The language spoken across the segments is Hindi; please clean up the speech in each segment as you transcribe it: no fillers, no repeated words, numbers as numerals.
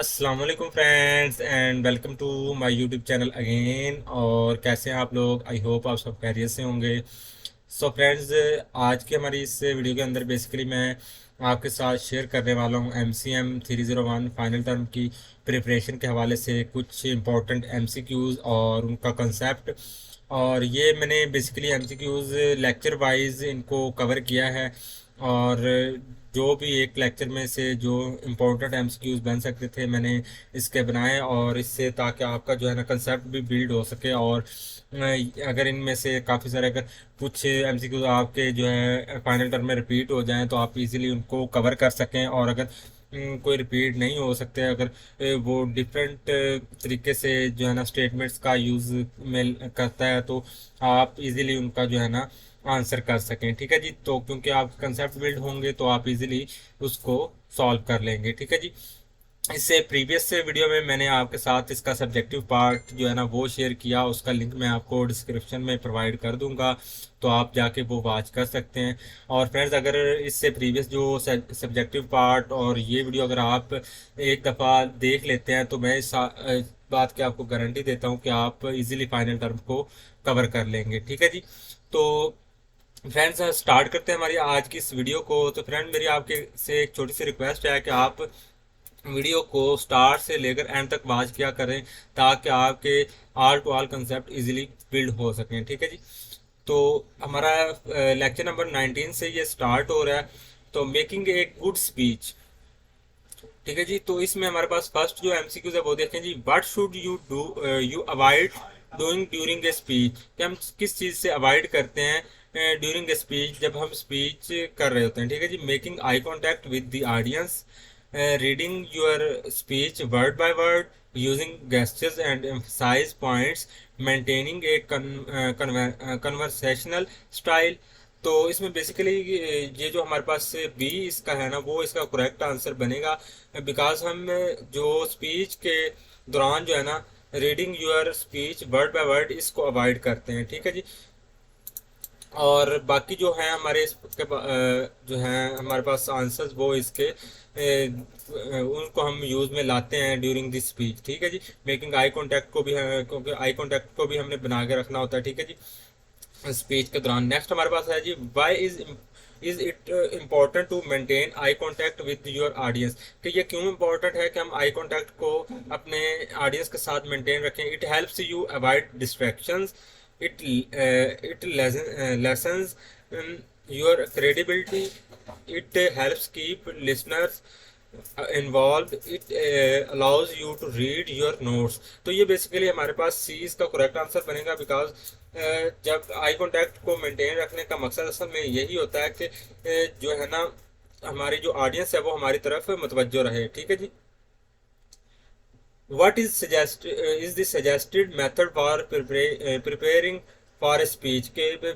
अस्सलाम वालेकुम friends and welcome to my YouTube channel again. और कैसे हैं आप लोग? आई होप आप सब खैरियत से होंगे। सो फ्रेंड्स, आज की हमारी इस वीडियो के अंदर बेसिकली मैं आपके साथ शेयर करने वाला हूँ MCM 301 फाइनल टर्म की प्रिपरेशन के हवाले से कुछ इंपॉर्टेंट MCQs और उनका कंसेप्ट। और ये मैंने बेसिकली MCQs लेक्चर वाइज इनको कवर किया है। और जो भी एक लेक्चर में से जो इम्पोर्टेंट एमसीक्यूज बन सकते थे मैंने इसके बनाए, और इससे ताकि आपका जो है ना कंसेप्ट भी बिल्ड हो सके। और अगर इनमें से काफ़ी सारे अगर कुछ एमसीक्यूज आपके जो है फाइनल टर्म में रिपीट हो जाएं तो आप इजीली उनको कवर कर सकें। और अगर कोई रिपीट नहीं हो सकते, अगर वो डिफरेंट तरीके से जो है ना स्टेटमेंट्स का यूज़ में करता है, तो आप इजीली उनका जो है ना आंसर कर सकें। ठीक है जी। तो क्योंकि आप कंसेप्ट बिल्ड होंगे तो आप इजीली उसको सॉल्व कर लेंगे। ठीक है जी। इससे प्रीवियस से वीडियो में मैंने आपके साथ इसका सब्जेक्टिव पार्ट जो है ना वो शेयर किया, उसका लिंक मैं आपको डिस्क्रिप्शन में प्रोवाइड कर दूंगा, तो आप जाके वो वॉच कर सकते हैं। और फ्रेंड्स, अगर इससे प्रीवियस जो सब्जेक्टिव पार्ट और ये वीडियो अगर आप एक दफ़ा देख लेते हैं तो मैं इस बात की आपको गारंटी देता हूँ कि आप इजीली फाइनल टर्म को कवर कर लेंगे। ठीक है जी। तो फ्रेंड्स, स्टार्ट करते हैं हमारी आज की इस वीडियो को। तो फ्रेंड, मेरी आपके से एक छोटी सी रिक्वेस्ट है कि आप वीडियो को स्टार्ट से लेकर एंड तक वॉच किया करें, ताकि आपके all to all concept easily build हो सकें। ठीक है जी। तो हमारा लेक्चर नंबर 19 से ये स्टार्ट हो रहा है। तो मेकिंग ए गुड स्पीच। ठीक है जी। तो इसमें हमारे पास फर्स्ट जो एमसीक्यूज है वो देखें जी। What should you do you avoid doing during a speech, कि हम किस चीज़ से अवॉइड करते हैं ड्यूरिंग ए स्पीच, जब हम स्पीच कर रहे होते हैं। ठीक है जी। Making eye contact with the audience, reading your speech word by word, using gestures and emphasize points, maintaining a conversational style। तो इसमें बेसिकली ये जो हमारे पास बी इसका है ना वो इसका करेक्ट आंसर बनेगा, बिकॉज हम जो स्पीच के दौरान जो है ना reading your speech word by word इसको अवॉइड करते हैं। ठीक है जी। और बाकी जो है हमारे इसके जो है हमारे पास आंसर्स वो इसके उनको हम यूज़ में लाते हैं ड्यूरिंग दिस स्पीच। ठीक है जी। मेकिंग आई कांटेक्ट को भी है, क्योंकि आई कांटेक्ट को भी हमने बना के रखना होता है। ठीक है जी, स्पीच के दौरान। नेक्स्ट हमारे पास है जी, why is it important to maintain eye contact with your audience. कि ये क्यों इम्पोर्टेंट है कि हम आई कांटेक्ट को अपने ऑडियंस के साथ मेंटेन रखें। It helps you avoid distractions, it lessens your credibility, it helps keep listeners involved, it allows you to read your notes। तो ये बेसिकली हमारे पास सी इसका करेक्ट आंसर बनेगा, बिकॉज जब आई कांटेक्ट को मेंटेन रखने का मकसद असल में यही होता है कि जो है ना हमारी जो ऑडियंस है वो हमारी तरफ मुतवज्जो रहे। ठीक है जी। What is the suggested method for preparing for a speech? के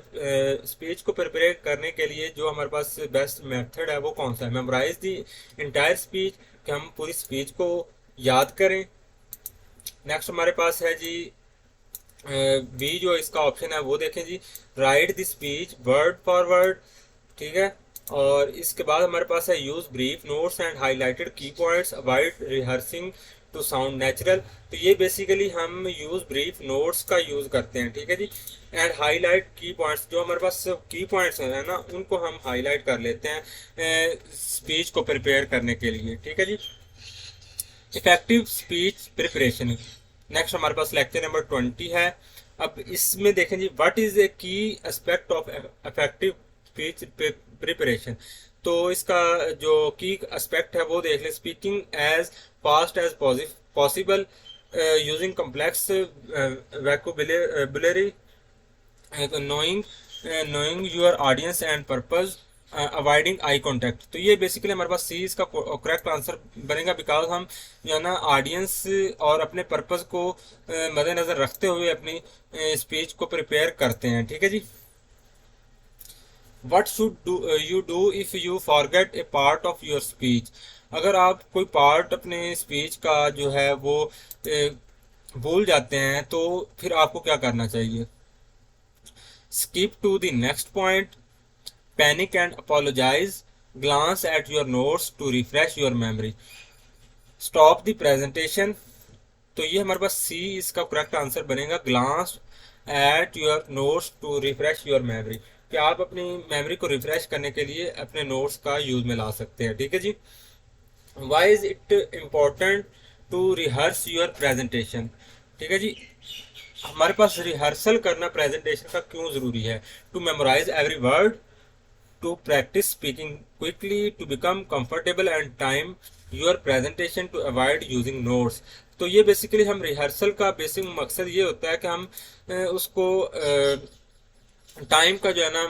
स्पीच को प्रिपेयर करने के लिए जो हमारे पास बेस्ट मेथड है वो कौन सा है? मेमोराइज द इंटायर स्पीच, कि हम पूरी स्पीच को याद करें। नेक्स्ट हमारे पास है जी बी जो इसका ऑप्शन है वो देखें जी। Write the speech word for word. ठीक है। और इसके बाद हमारे पास है use brief notes and highlighted key points, avoid rehearsing to sound natural. तो ये बेसिकली हम यूज ब्रीफ नोट्स का यूज करते हैं। ठीक है जी। एंड हाईलाइट की पॉइंट्स, जो हमारे पास की पॉइंट्स है ना उनको हम हाईलाइट कर लेते हैं स्पीच को प्रिपेयर करने के लिए। ठीक है जी। Effective speech preparation. नेक्स्ट हमारे पास लेक्चर नंबर 20 है। अब इसमें देखें जी, what is a key aspect of effective speech preparation. तो इसका जो की एस्पेक्ट है वो देख लें। Speaking as fast as possible, using complex vocabulary, knowing knowing your audience and purpose, avoiding eye contact. तो ये बेसिकली हमारे पास सी इसका करेक्ट आंसर बनेगा, बिकॉज हम जो है ना ऑडियंस और अपने पर्पस को मद्देनज़र रखते हुए अपनी स्पीच को प्रिपेयर करते हैं। ठीक है जी। What should you do if you forget a part of your speech. अगर आप कोई पार्ट अपने स्पीच का जो है वो भूल जाते हैं तो फिर आपको क्या करना चाहिए? Skip to the next point, panic and apologize, glance at your notes to refresh your memory। Stop the presentation, तो ये हमारे पास सी इसका करेक्ट आंसर बनेगा। Glance at your notes to refresh your memory, कि आप अपनी मेमोरी को रिफ्रेश करने के लिए अपने नोट्स का यूज में ला सकते हैं। ठीक है जी। Why is it important to rehearse your presentation, ठीक है जी। हमारे पास रिहर्सल करना प्रेजेंटेशन का क्यों जरूरी है? To memorise every word, to practice speaking quickly, to become comfortable and time your presentation, to avoid using notes। तो ये बेसिकली हम रिहर्सल का बेसिक मकसद ये होता है कि हम उसको टाइम का जो है ना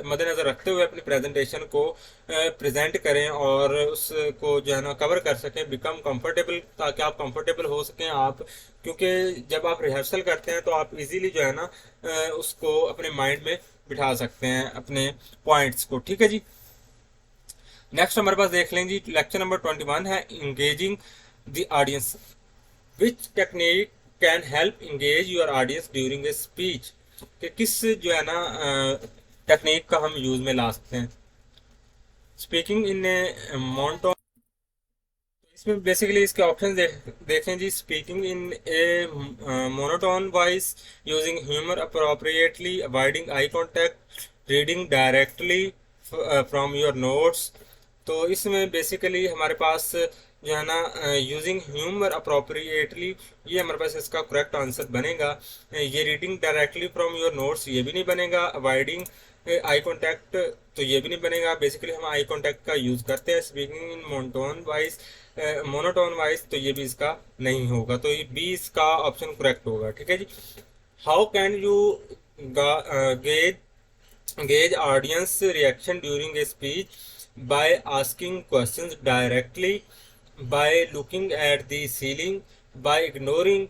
मद्देनजर रखते हुए अपनी प्रेजेंटेशन को प्रेजेंट करें और उसको जो है ना कवर कर सकें, बिकम कंफर्टेबल, ताकि आप कंफर्टेबल हो सकें आप, क्योंकि जब आप रिहर्सल करते हैं तो आप इजीली जो है ना उसको अपने माइंड में बिठा सकते हैं अपने पॉइंट्स को। ठीक है जी। नेक्स्ट हमारे पास देख लें जी, लेक्चर नंबर 21 है engaging the audience. Which technique can help engage your audience during a speech, कि किस जो है ना टेक्निक का हम यूज में ला सकते हैं। स्पीकिंग इन ए मोनोटोन, इसमें बेसिकली इसके ऑप्शन देखें जी। Speaking in a monotone voice, using humour appropriately, avoiding eye contact, reading directly from your notes. तो इसमें बेसिकली हमारे पास जो है ना यूजिंग ह्यूमर अप्रोप्रिएटली, ये हमारे पास इसका करेक्ट आंसर बनेगा। ये reading directly from your notes ये भी नहीं बनेगा। अवॉइडिंग आई कॉन्टैक्ट तो ये भी नहीं बनेगा। बेसिकली हम आई कॉन्टैक्ट का यूज करते हैं। स्पीकिंग इन मोनोटोन वाइज तो ये भी इसका नहीं होगा, तो ये बी इसका ऑप्शन करेक्ट होगा। ठीक है जी। How can you gauge audience reaction during a speech, by asking questions directly, by looking at the ceiling, by ignoring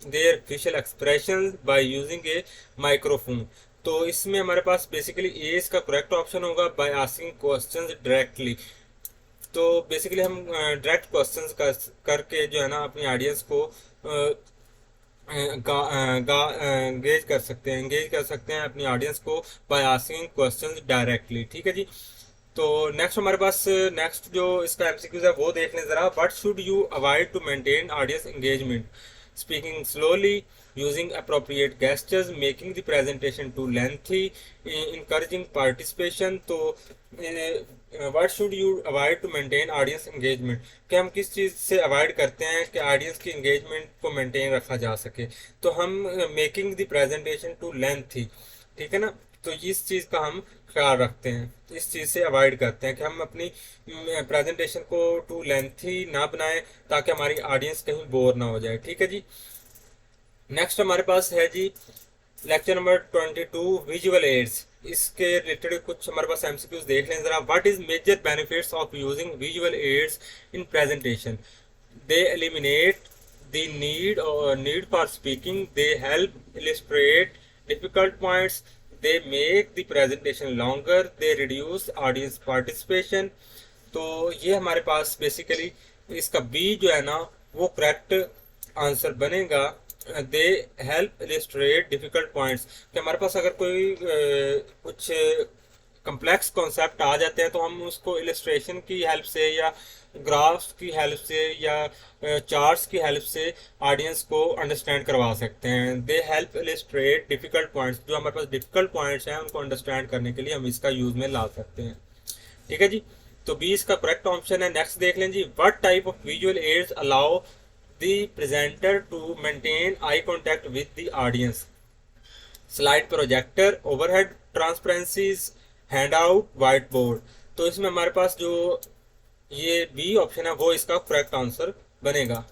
their facial expressions, by using a microphone। तो इसमें हमारे पास बेसिकली ए इसका करेक्ट ऑप्शन होगा, by asking questions directly। तो बेसिकली हम डायरेक्ट क्वेश्चंस करके जो है ना अपनी ऑडियंस को एंगेज कर सकते हैं अपनी ऑडियंस को बाय आस्किंग क्वेश्चंस डायरेक्टली। ठीक है जी। तो नेक्स्ट हमारे पास नेक्स्ट जो इसका एमसीक्यूज है वो देख लें जरा। What should you avoid to maintain audience engagement? Speaking slowly, using appropriate gestures, making the presentation too lengthy, encouraging participation. तो what should you avoid to maintain audience engagement, कि हम किस चीज़ से अवॉइड करते हैं कि ऑडियंस की एंगेजमेंट को मेंटेन रखा जा सके? तो हम making the presentation too lengthy, ठीक है ना, तो इस चीज़ का हम ख्याल रखते हैं, इस चीज़ से अवॉइड करते हैं कि हम अपनी प्रेजेंटेशन को टू लेंथी ना बनाएं ताकि हमारी ऑडियंस कहीं बोर ना हो जाए। ठीक है जी। नेक्स्ट हमारे पास है जी लेक्चर नंबर 22 विजुअल एड्स। इसके रिलेटेड कुछ हमारे पास एमसीक्यूज देख लें जरा। What is major benefits of using visual aids in presentation? They eliminate the need for speaking, they help illustrate difficult points, they make the presentation longer, they reduce audience participation। तो ये हमारे पास बेसिकली इसका बी जो है ना वो करेक्ट आंसर बनेगा। दे हेल्प इलिस्ट्रेट डिफिकल्ट पॉइंट्स, कि हमारे पास अगर कोई कुछ कम्प्लेक्स कॉन्सेप्ट आ जाते हैं तो हम उसको इलिस्ट्रेशन की हेल्प से या ग्राफ्स की हेल्प से या चार्ट्स की हेल्प से ऑडियंस को अंडरस्टैंड करवा सकते हैं। दे हेल्प इलिस्ट्रेट डिफिकल्ट पॉइंट्स, जो हमारे पास डिफिकल्ट पॉइंट्स हैं उनको अंडरस्टैंड करने के लिए हम इसका यूज में ला सकते हैं। ठीक है जी। तो बी इसका करेक्ट ऑप्शन है। नेक्स्ट देख लें जी। What type of visual aids allow the presenter to maintain eye contact with the audience? Slide projector, overhead transparencies, hand out, white board. तो इसमें हमारे पास जो ये बी ऑप्शन है वो इसका करेक्ट आंसर बनेगा।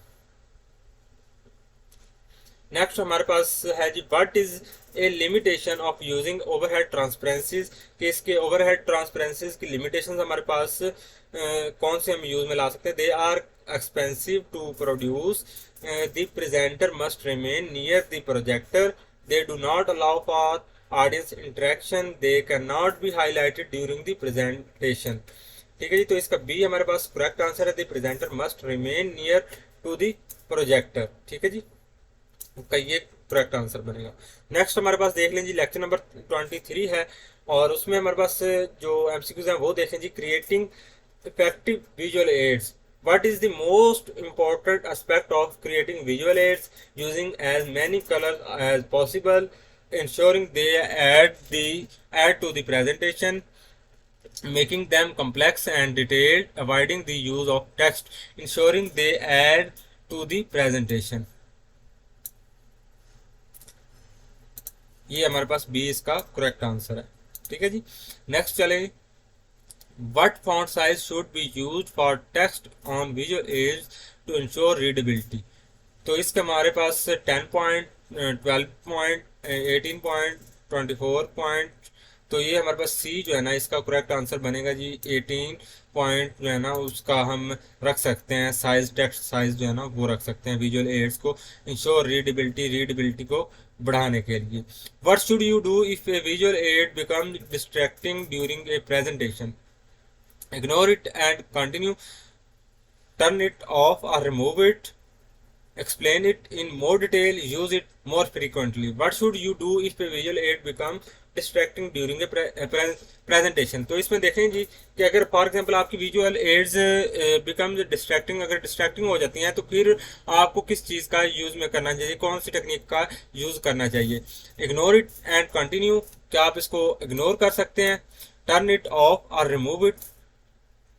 नेक्स्ट हमारे पास है जी what is a limitation of using overhead transparencies, कि इसके ओवरहेड ट्रांसपेरेंसीज की लिमिटेशंस हमारे पास कौन से हम यूज में ला सकते हैं? They are expensive to produce, the presenter must remain near the projector, they do not allow for audience interaction, they can not be highlighted during the presentation. ठीक है जी। तो इसका बी हमारे पास करेक्ट आंसर है। The presenter must remain near to the projector. ठीक है जी, का ये करेक्ट आंसर बनेगा। नेक्स्ट हमारे पास देख लें जी लेक्चर नंबर 23 है और उसमें हमारे पास जो एमसीक्यूज हैं वो देखें जी। Creating effective visual aids, What is the most important aspect of creating visual aids? Using as many colors as possible, ensuring they add to the presentation, making them complex and detailed, avoiding the use of text, ensuring they add to the presentation. ये हमारे पास बी इसका करेक्ट आंसर है। ठीक है जी, नेक्स्ट चले। What font size should be used for text on visual aids to ensure readability? तो इसके हमारे पास 10 पॉइंट, 12 पॉइंट, 18 पॉइंट, 24 पॉइंट। तो ये हमारे पास सी जो है ना इसका करेक्ट आंसर बनेगा जी। 18 पॉइंट जो है ना उसका हम रख सकते हैं साइज, टेक्स्ट साइज जो है ना वो रख सकते हैं विजुअल एड्स को इंश्योर रीडेबिलिटी को बढ़ाने के लिए। What should you do if A visual add become distracting during a presentation? Ignore it and continue, turn it off or remove it, explain it in more detail, use it more frequently. What should you do if a visual aid become distracting during a presentation? तो इसमें देखें जी कि अगर फॉर एग्जांपल आपकी विजुअल एड्स बिकम डिस्ट्रैक्टिंग, अगर डिस्ट्रैक्टिंग हो जाती हैं तो फिर आपको किस चीज़ का यूज़ में करना चाहिए, कौन सी टेक्निक का यूज़ करना चाहिए? इग्नोर इट एंड कंटिन्यू, क्या आप इसको इग्नोर कर सकते हैं? टर्न इट ऑफ और रिमूव इट,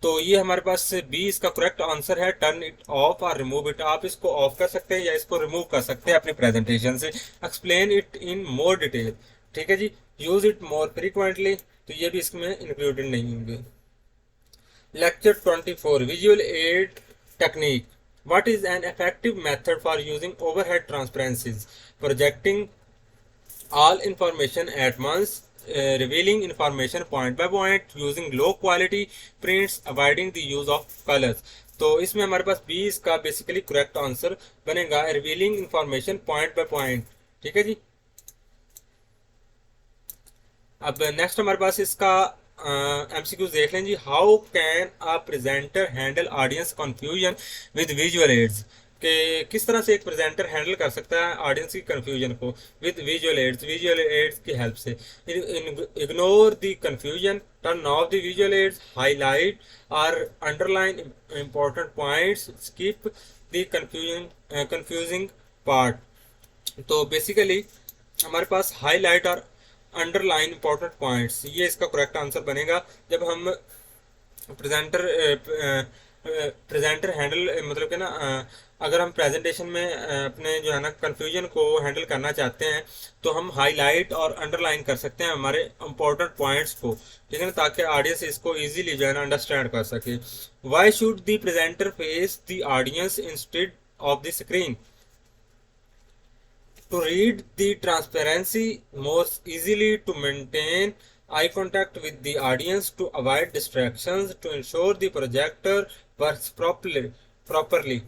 तो ये हमारे पास बी इसका करेक्ट आंसर है। टर्न इट ऑफ और रिमूव इट, आप इसको ऑफ कर सकते हैं या इसको रिमूव कर सकते हैं अपने प्रेजेंटेशन से। Explain it in more detail, ठीक है जी। यूज इट मोर फ्रीक्वेंटली, तो ये भी इसमें इंक्लूडेड नहीं होंगे। Lecture 24 visual aid technique. What is an effective method for using overhead transparencies, projecting all information at once, revealing information point by point, using low quality prints, avoiding the use of colors। तो इसमें हमारे पास बी इसका बेसिकली करेक्ट आंसर बनेगा, revealing information point by point. ठीक है जी। अब नेक्स्ट हमारे पास इसका एमसीक्यूज देख लें जी। How can a presenter handle audience confusion with visual aids, कि किस तरह से एक प्रेजेंटर हैंडल कर सकता है ऑडियंस की कंफ्यूजन को विद विजुअल एड्स की हेल्प से। Ignore the confusion, turn off the visual aids, highlight और underline important points, skip the confusing part. तो बेसिकली हमारे पास हाईलाइट और अंडरलाइन इंपॉर्टेंट पॉइंट्स, ये इसका करेक्ट आंसर बनेगा। जब हम प्रेजेंटर हैंडल मतलब कि ना अगर हम प्रेजेंटेशन में अपने जो है ना कंफ्यूजन को हैंडल करना चाहते हैं तो हम हाईलाइट और अंडरलाइन कर सकते हैं हमारे इंपॉर्टेंट पॉइंट्स को, ठीक है ना, ताकि ऑडियंस इसको इजीली जो है ना अंडरस्टैंड कर सके। Why should the presenter face the audience instead of the screen? To read the transparency more easily, to maintain eye contact with the audience, to avoid distractions, to ensure the projector works properly।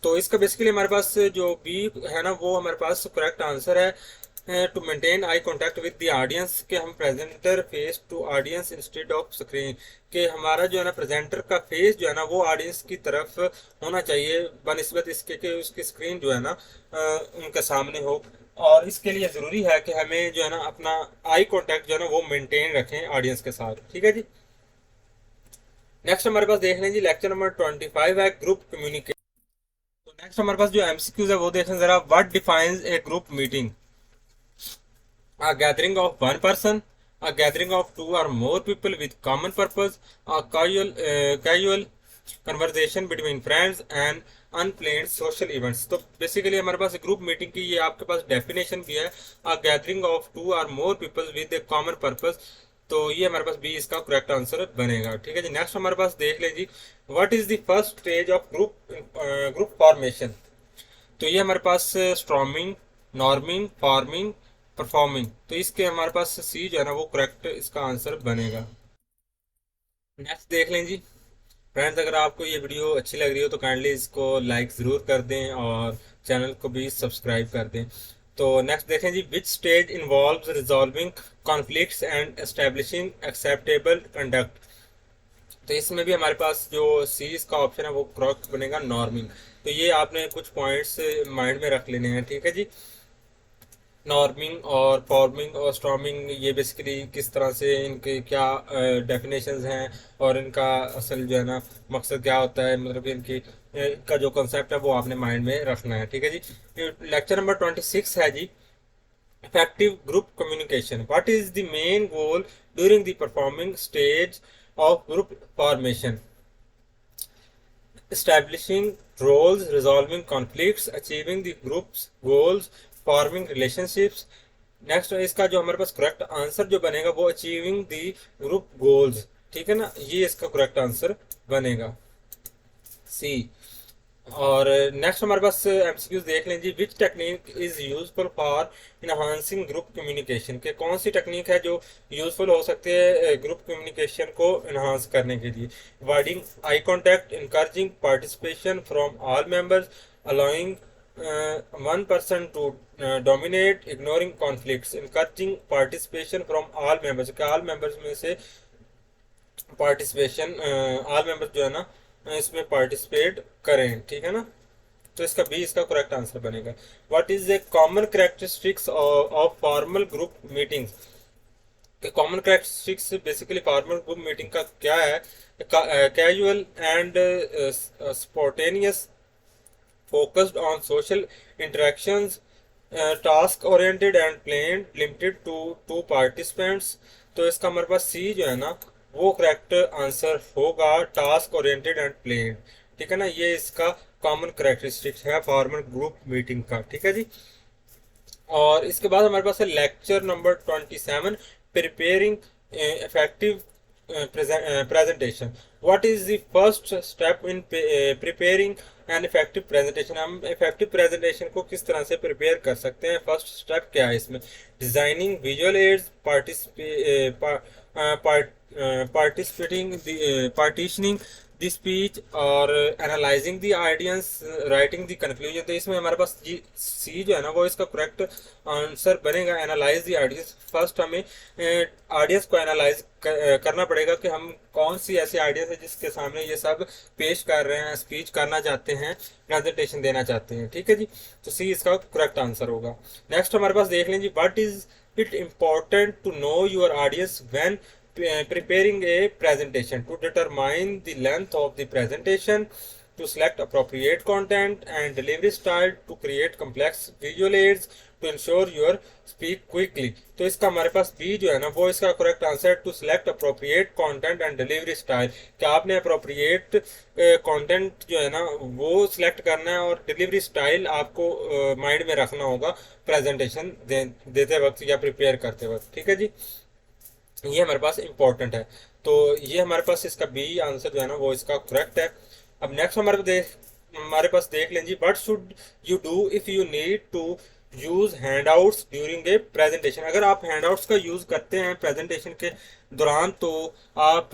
तो इसका बेसिकली हमारे पास जो बी है ना वो हमारे पास करेक्ट आंसर है। To maintain eye contact with the audience, के हम presenter face to audience instead of screen, के हमारा जो है ना प्रेजेंटर का फेस जो है ना वो ऑडियंस की तरफ होना चाहिए बनिस्बत इसके कि उसकी स्क्रीन जो है ना उनके सामने हो। और इसके लिए ज़रूरी है कि हमें जो है ना अपना आई कांटेक्ट जो है ना वो मेंटेन रखें ऑडियंस के साथ। ठीक है जी। नेक्स्ट हमारे पास देख लें जी लेक्चर नंबर 25 है ग्रुप कम्युनिकेशन। तो नेक्स्ट हमारे पास जो एमसीक्यूज है वो देखें जरा। What defines A group meeting? A gathering of one person, a gathering of two or more people with common purpose, a casual conversation between friends and unplanned social events। तो बेसिकली हमारे पास ग्रुप मीटिंग की ये आपके पास डेफिनेशन भी है, a gathering of two or more people with a common purpose। तो ये हमारे पास बी इसका करेक्ट आंसर बनेगा। ठीक है जी। नेक्स्ट हमारे पास देख लें जी। What is the first stage of group formation? तो ये हमारे पास स्ट्रॉमिंग, नॉर्मिंग, फॉर्मिंग, परफॉर्मिंग। तो इसके हमारे पास सी जो है ना वो करेक्ट इसका आंसर बनेगा। नेक्स्ट देख लें जी। फ्रेंड्स अगर आपको ये वीडियो अच्छी लग रही हो तो काइंडली इसको लाइक ज़रूर कर दें और चैनल को भी सब्सक्राइब कर दें। तो नेक्स्ट देखें जी। Which stage involves resolving conflicts and establishing acceptable conduct? तो इसमें भी हमारे पास जो सी इसका ऑप्शन है वो करेक्ट बनेगा, नॉर्मिंग। तो ये आपने कुछ पॉइंट्स माइंड में रख लेने हैं। ठीक है जी। नॉर्मिंग और फॉर्मिंग और स्टॉर्मिंग, ये बेसिकली किस तरह से इनके क्या डेफिनेशंस हैं और इनका असल जो है ना मकसद क्या होता है, मतलब कि इनकी का जो कंसेप्ट है वो आपने माइंड में रखना है। ठीक है जी। लेक्चर नंबर 26 है जी, effective group communication. What is the main goal during the performing stage of group formation? Establishing roles, resolving conflicts, achieving the group's goals, forming relationships. Next इसका जो हमारे पास करेक्ट आंसर जो बनेगा वो अचीविंग दी ग्रुप गोल्स। ठीक है ना, ये इसका करेक्ट आंसर बनेगा, सी। और नेक्स्ट हमारे पास एमसीक्यूज देख लें जी। Which technique is useful for enhancing group communication, के कौन सी टेक्निक है जो यूजफुल हो सकती है ग्रुप कम्युनिकेशन को इनहांस करने के लिए। Avoiding eye contact, encouraging participation from all members, allowing one person to dominate, ignoring conflicts, encouraging participation from all members, के ऑल मेंबर्स में से पार्टिसिपेशन, ऑल मेंबर्स जो है ना इसमें पार्टिसिपेट करें। ठीक है ना, तो इसका बी इसका करेक्ट आंसर बनेगा। What is a common characteristics of formal group meetings, common characteristics basically formal group meeting का क्या है। Casual and spontaneous, focused on social interactions, task oriented and planned, limited to two participants। तो इसका हमारे पास सी जो है ना वो करेक्ट आंसर होगा, टास्क ओरिएंटेड एंड प्लेन। ठीक है ना, ये इसका कॉमन करेक्टरिस्टिक्स है फॉर्मल ग्रुप मीटिंग का। ठीक है जी। और इसके बाद हमारे पास है lecture number 27, preparing effective presentation. What is the first step in preparing an effective presentation? हम effective presentation को किस तरह से prepare कर सकते हैं, फर्स्ट स्टेप क्या है इसमें। Designing visual aids, participating the partitioning the speech और analysing the audience, writing the conclusion. तो इसमें हमारे पास जी सी जो है ना वो इसका करेक्ट आंसर बनेगा, एनालाइज द आइडियंस। फर्स्ट हमें आइडियंस को एनालाइज करना पड़ेगा कि हम कौन सी ऐसी आइडियंस है जिसके सामने ये सब पेश कर रहे हैं, स्पीच करना चाहते हैं, प्रेजेंटेशन देना चाहते हैं। ठीक है जी, तो सी इसका करेक्ट आंसर होगा। नेक्स्ट हमारे पास देख लें जी, what is it important to know your audience when preparing a presentation, to determine the length of the presentation, to select appropriate content and delivery style, to create complex visual aids, to ensure your speak quickly। तो इसका हमारे पास बी जो है ना वो इसका correct answer, to select appropriate content and delivery style. क्या आपने अप्रोप्रिएट कंटेंट जो है ना वो सिलेक्ट करना है और डिलीवरी स्टाइल आपको माइंड में रखना होगा प्रेजेंटेशन देते वक्त या प्रिपेयर करते वक्त। ठीक है जी, ये हमारे पास इंपॉर्टेंट है। तो ये हमारे पास इसका बी आंसर जो है ना वो इसका करेक्ट है। अब नेक्स्ट हमारे पास देख लें जी, what should you do if you need to use handouts during a presentation. अगर आप हैंडआउट्स का यूज करते हैं प्रेजेंटेशन के दौरान तो आप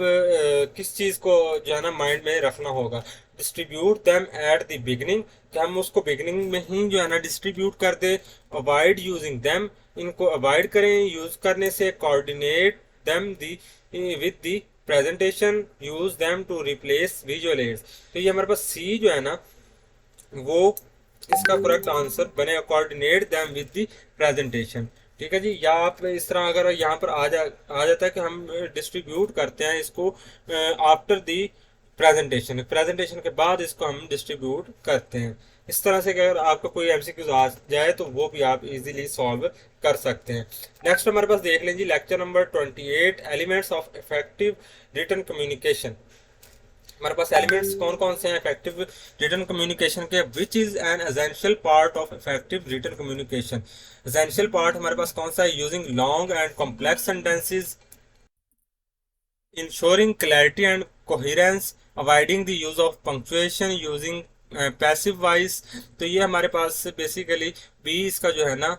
किस चीज़ को जो है ना माइंड में रखना होगा। Distribute them at the beginning, कि हम उसको बिगनिंग में ही जो है ना डिस्ट्रीब्यूट कर दे। अवॉइड यूजिंग दैम, इनको अवॉइड करें यूज करने से। Coordinate them with the presentation, use them to replace visual aids। तो ये हमारे पास सी जो है ना वो इसका करेक्ट आंसर बनेगा, coordinate them with the presentation. ठीक है जी, या आप इस तरह अगर यहाँ पर आ जाता है कि हम डिस्ट्रीब्यूट करते हैं इसको आफ्टर दी प्रेजेंटेशन के बाद इसको हम डिस्ट्रीब्यूट करते हैं। इस तरह से अगर आपका कोई एमसीक्यूज आ जाए तो वो भी आप इजीली सॉल्व कर सकते हैं। नेक्स्ट हमारे पास देख लें जी, lecture number 28, elements of effective written communication. हमारे पास एलिमेंट्स कौन कौन से हैं इफेक्टिव रिटन कम्युनिकेशन के। Which is an essential part of effective written communication. Essential part हमारे पास कौन सा है। Using long and complex sentences, ensuring clarity and coherence, avoiding the use of punctuation, using passive voice। तो ये हमारे पास बेसिकली बी इसका जो है ना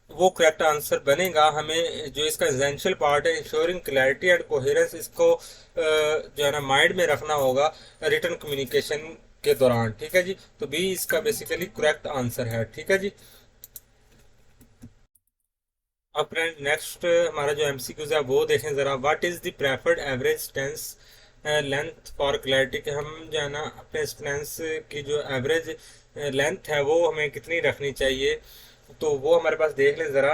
वो करेक्ट आंसर बनेगा। हमें जो इसका एसेंशियल पार्ट है इंश्योरिंग क्लैरिटी एंड कोहेरेंस, इसको जो है ना माइंड में रखना होगा रिटन कम्युनिकेशन के दौरान। ठीक है जी, तो बी इसका बेसिकली करेक्ट आंसर है। ठीक है जी। अब फ्रेंड नेक्स्ट हमारा जो एमसीक्यूज है वो देखें ज़रा। What is the preferred average sentence length for clarity, कि हम जो है ना अपने टेंस की जो एवरेज लेंथ है वो हमें कितनी रखनी चाहिए तो वो हमारे पास देख लें ज़रा।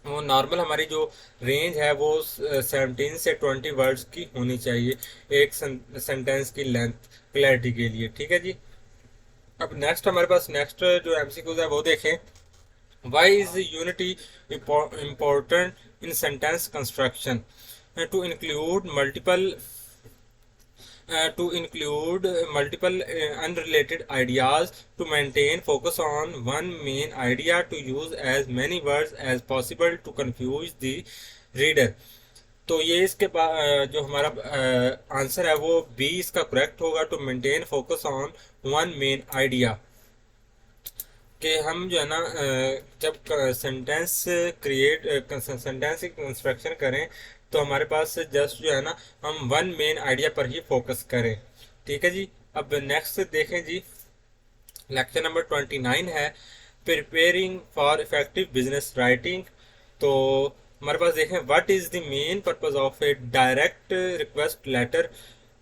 वो नॉर्मल हमारी जो रेंज है वो 17 से 20 वर्ड्स की होनी चाहिए एक सेंटेंस की लेंथ क्लैरिटी के लिए, ठीक है जी। अब नेक्स्ट हमारे पास नेक्स्ट जो एमसीक्यूज है वो देखें। Why is unity important in sentence construction to include multiple unrelated ideas, to maintain focus on one main idea, to use as many words as possible to confuse the reader। तो ये इसके जो हमारा आंसर है वो बी इसका करेक्ट होगा, to maintain focus on one main idea. कि हम जो है ना जब सेंटेंस सेंटेंस की कंस्ट्रक्शन करें तो हमारे पास जस्ट जो है ना हम वन मेन आइडिया पर ही फोकस करें, ठीक है जी। अब नेक्स्ट देखें जी, लेक्चर नंबर 29 है preparing for effective business writing. तो हमारे पास देखें, what is the main purpose of a direct request letter?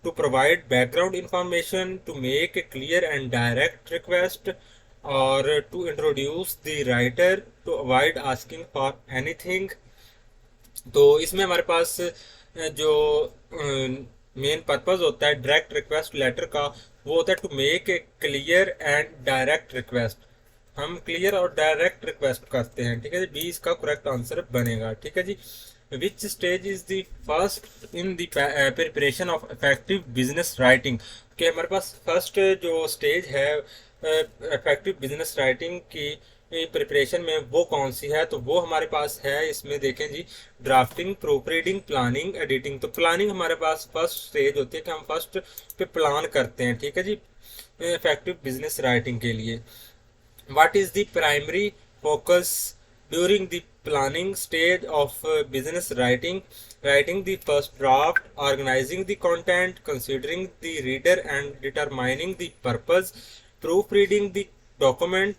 To provide background information, to make a clear and direct request, और to introduce the writer, to avoid asking for anything. तो इसमें हमारे पास जो मेन पर्पस होता है डायरेक्ट रिक्वेस्ट लेटर का वो होता है to make a clear and direct request. हम क्लियर और डायरेक्ट रिक्वेस्ट करते हैं, ठीक है जी। बी इसका करेक्ट आंसर बनेगा, ठीक है जी। Which stage is the first in the preparation of effective business writing? कि हमारे पास फर्स्ट जो स्टेज है इफेक्टिव बिजनेस राइटिंग की प्रिपरेशन में वो कौन सी है? तो वो हमारे पास है, इसमें देखें जी, drafting, proof reading, planning, editing. तो प्लानिंग हमारे पास फर्स्ट स्टेज होती है कि हम फर्स्ट पे प्लान करते हैं, ठीक है जी, इफेक्टिव बिजनेस राइटिंग के लिए। What is the primary focus during the planning stage of business writing? Writing the first draft, organising the content, considering the reader and determining the purpose, proof reading the document.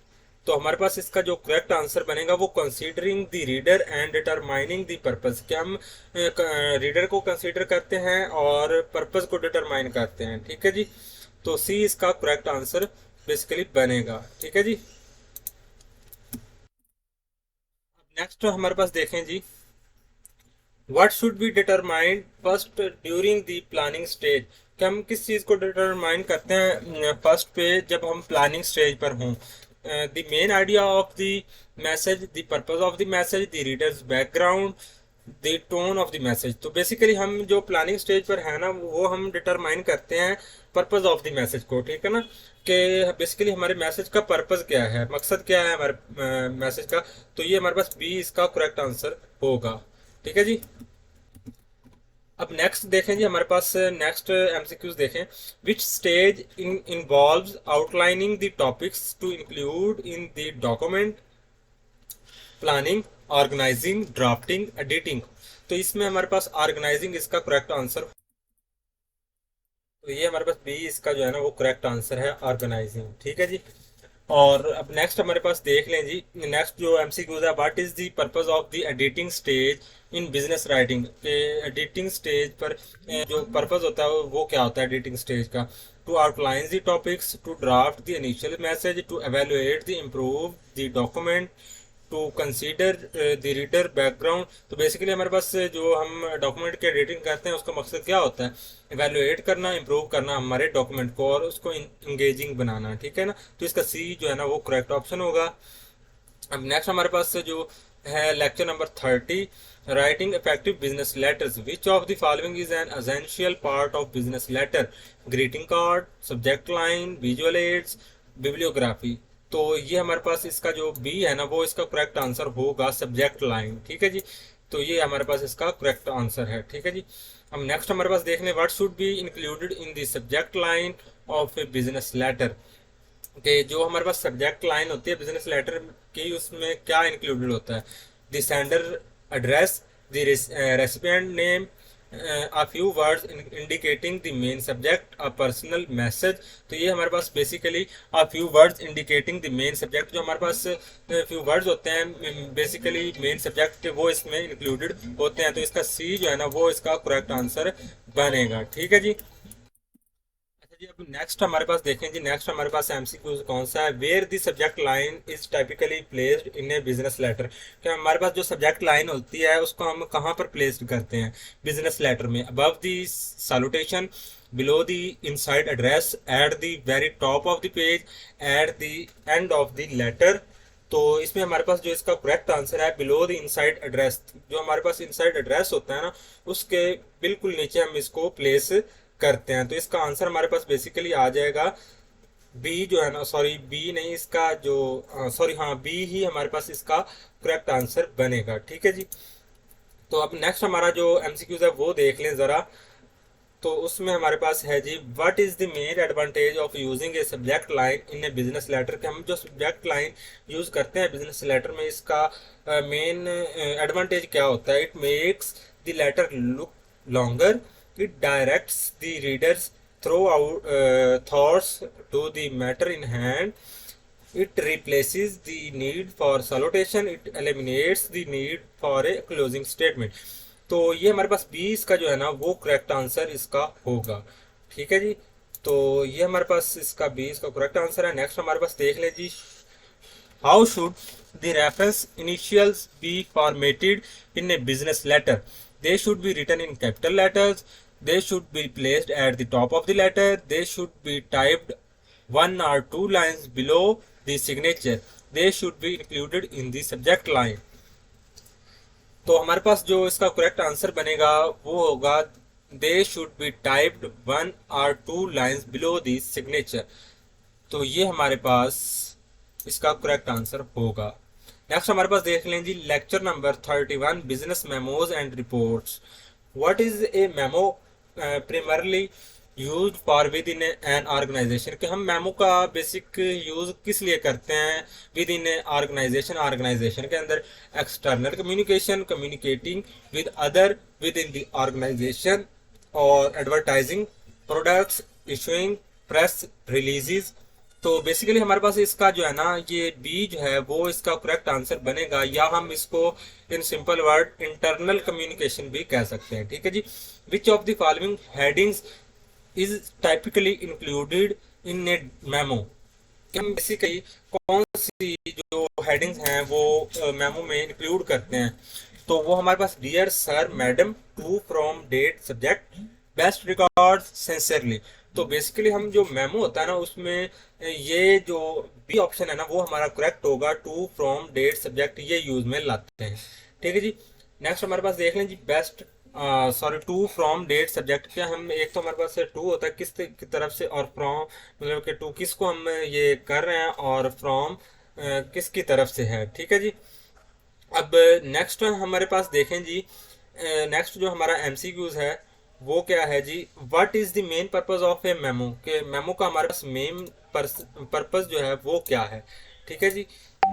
तो हमारे पास इसका जो करेक्ट आंसर बनेगा वो considering the reader and determining the purpose. कि हम रीडर को कंसीडर करते हैं और पर्पस को डिटरमाइन करते हैं, ठीक है जी। तो सी इसका करेक्ट आंसर बेसिकली बनेगा, ठीक है जी। नेक्स्ट हमारे पास देखें जी, what should be determined first during the planning stage? कि हम किस चीज़ को डिटरमाइन करते हैं फर्स्ट पे जब हम प्लानिंग स्टेज पर हों? The main idea of the message, the purpose of the message, the readers background, the tone of the message. तो बेसिकली हम जो प्लानिंग स्टेज पर है ना वो हम डिटरमाइन करते हैं पर्पस ऑफ द मैसेज को, ठीक है ना। कि बेसिकली हमारे मैसेज का पर्पस क्या है, मकसद क्या है हमारे मैसेज का। तो ये हमारे पास बी इसका करेक्ट आंसर होगा, ठीक है जी। अब नेक्स्ट देखें जी, हमारे पास नेक्स्ट एमसीक्यूज देखें। Which stage involves outlining the topics to include in the document? Planning, organising, drafting, editing. तो इसमें हमारे पास ऑर्गेनाइजिंग इसका करेक्ट आंसर। तो ये हमारे पास बी इसका जो है ना वो करेक्ट आंसर है, ऑर्गेनाइजिंग, ठीक है जी। और अब नेक्स्ट हमारे पास देख लें जी, नेक्स्ट जो एमसीक्यूज है, what is the purpose of the editing stage in business writing? के एडिटिंग स्टेज पर जो पर्पस होता है वो क्या होता है एडिटिंग स्टेज का? To outline the topics, to draft the initial message, to evaluate the improve the document, to consider the reader background. तो बेसिकली हमारे पास जो हम डॉक्यूमेंट की एडिटिंग करते हैं उसका मकसद क्या होता है? इवेलुएट करना, इम्प्रूव करना हमारे डॉक्यूमेंट को और उसको इंगेजिंग बनाना, ठीक है ना। तो इसका सी जो है ना वो करेक्ट ऑप्शन होगा। अब नेक्स्ट हमारे पास जो है lecture number 30, writing effective business letters. Which of the following is an essential part of business letter? Greeting card, subject line, visual aids, bibliography. तो ये हमारे पास इसका जो बी है ना वो इसका करेक्ट आंसर होगा, सब्जेक्ट लाइन, ठीक है जी। तो ये हमारे पास इसका करेक्ट आंसर है, ठीक है जी। अब नेक्स्ट हमारे पास देखने, what should be included in the subject line of a business letter? कि जो हमारे पास सब्जेक्ट लाइन होती है बिजनेस लेटर की उसमें क्या इंक्लूडेड होता है? The sender address, the recipient name, a few words indicating the main subject, a personal message। तो ये हमारे पास basically a few words indicating the main subject, जो हमारे पास few words होते हैं बेसिकली मेन सब्जेक्ट के, वो इसमें इंक्लूडेड होते हैं। तो इसका सी जो है ना वो इसका करेक्ट आंसर बनेगा, ठीक है जी। जी अब नेक्स्ट हमारे पास देखें जी, नेक्स्ट हमारे पास एमसीक्यू कौन सा है, where the subject line is typically placed in a business letter. क्या हमारे पास जो सब्जेक्ट लाइन होती है उसको हम कहाँ पर प्लेस्ड करते हैं बिजनेस लेटर में? Above the salutation, below the inside address, at the very top of the page, at the end of the letter। तो इसमें हमारे पास जो इसका करेक्ट आंसर है बिलो द इनसाइड एड्रेस, जो हमारे पास इनसाइड एड्रेस होता है ना उसके बिल्कुल नीचे हम इसको प्लेस करते हैं। तो इसका आंसर हमारे पास बेसिकली आ जाएगा बी जो है ना, सॉरी बी नहीं, इसका जो सॉरी हाँ बी ही हमारे पास इसका करेक्ट आंसर बनेगा। ठीक है जी। तो अब नेक्स्ट हमारा जो एमसीक्यूज है वो देख लें ज़रा। तो उसमें हमारे पास है जी, what is the main advantage of using a subject line in a business letter. कि हम जो सब्जेक्ट लाइन यूज करते हैं बिजनेस लेटर में इसका मेन एडवांटेज क्या होता है? It makes the letter look longer, it directs the readers throughout thoughts to the matter in hand, it replaces the need for salutation, it eliminates the need for a closing statement। तो ये हमारे पास 20 का जो है ना वो करेक्ट आंसर इसका होगा। ठीक है जी। तो ये हमारे पास इसका 20 का करेक्ट आंसर है। नेक्स्ट हमारे पास देख लें जी, how should the reference initials be formatted in a business letter? They should be written in capital letters, they should be placed at the top of the letter, they should be typed 1 or 2 lines below the signature, they should be included in the subject line। तो हमारे पास जो इसका करेक्ट आंसर बनेगा वो होगा दे should B typed 1 or 2 lines below the signature. तो ये हमारे पास इसका करेक्ट आंसर होगा। नेक्स्ट हमारे पास देख लें जी, lecture number 31, business memos and reports. What is a memo? primarily use for within an organisation. कि हम मेमो का बेसिक यूज किस लिए करते हैं विद इन ऑर्गेनाइजेशन? ऑर्गेनाइजेशन के अंदर external communication, communicating with other within the organisation, और advertising products, issuing press releases. तो बेसिकली हमारे पास इसका जो है ना ये बी जो है वो इसका करेक्ट आंसर बनेगा, या हम इसको in simple word internal communication भी कह सकते हैं। ठीक है जी। Which of the following headings is typically included in a memo? हम बेसिकली कौन सी जो हेडिंग्स हैं वो मेमो में इंक्लूड करते हैं? तो वो हमारे पास dear sir madam, to from date subject, best record, sincerely. तो बेसिकली हम जो मेमो होता है ना उसमें ये जो बी ऑप्शन है ना वो हमारा करेक्ट होगा, टू फ्रॉम डेट सब्जेक्ट ये यूज में लाते हैं। ठीक है जी। नेक्स्ट हमारे पास देख लें जी, best sorry to from date subject. क्या हम एक तो हमारे पास टू होता है किस की तरफ से, और फ्रॉम मतलब कि टू किसको हम ये कर रहे हैं, और फ्रॉम किसकी तरफ से है। ठीक है जी। अब नेक्स्ट हमारे पास देखें जी, नेक्स्ट जो हमारा एमसीक्यूज है वो क्या है जी, what is the main purpose of a memo? के मेमो का हमारे पास मेन पर्पस जो है वो क्या है? ठीक है जी।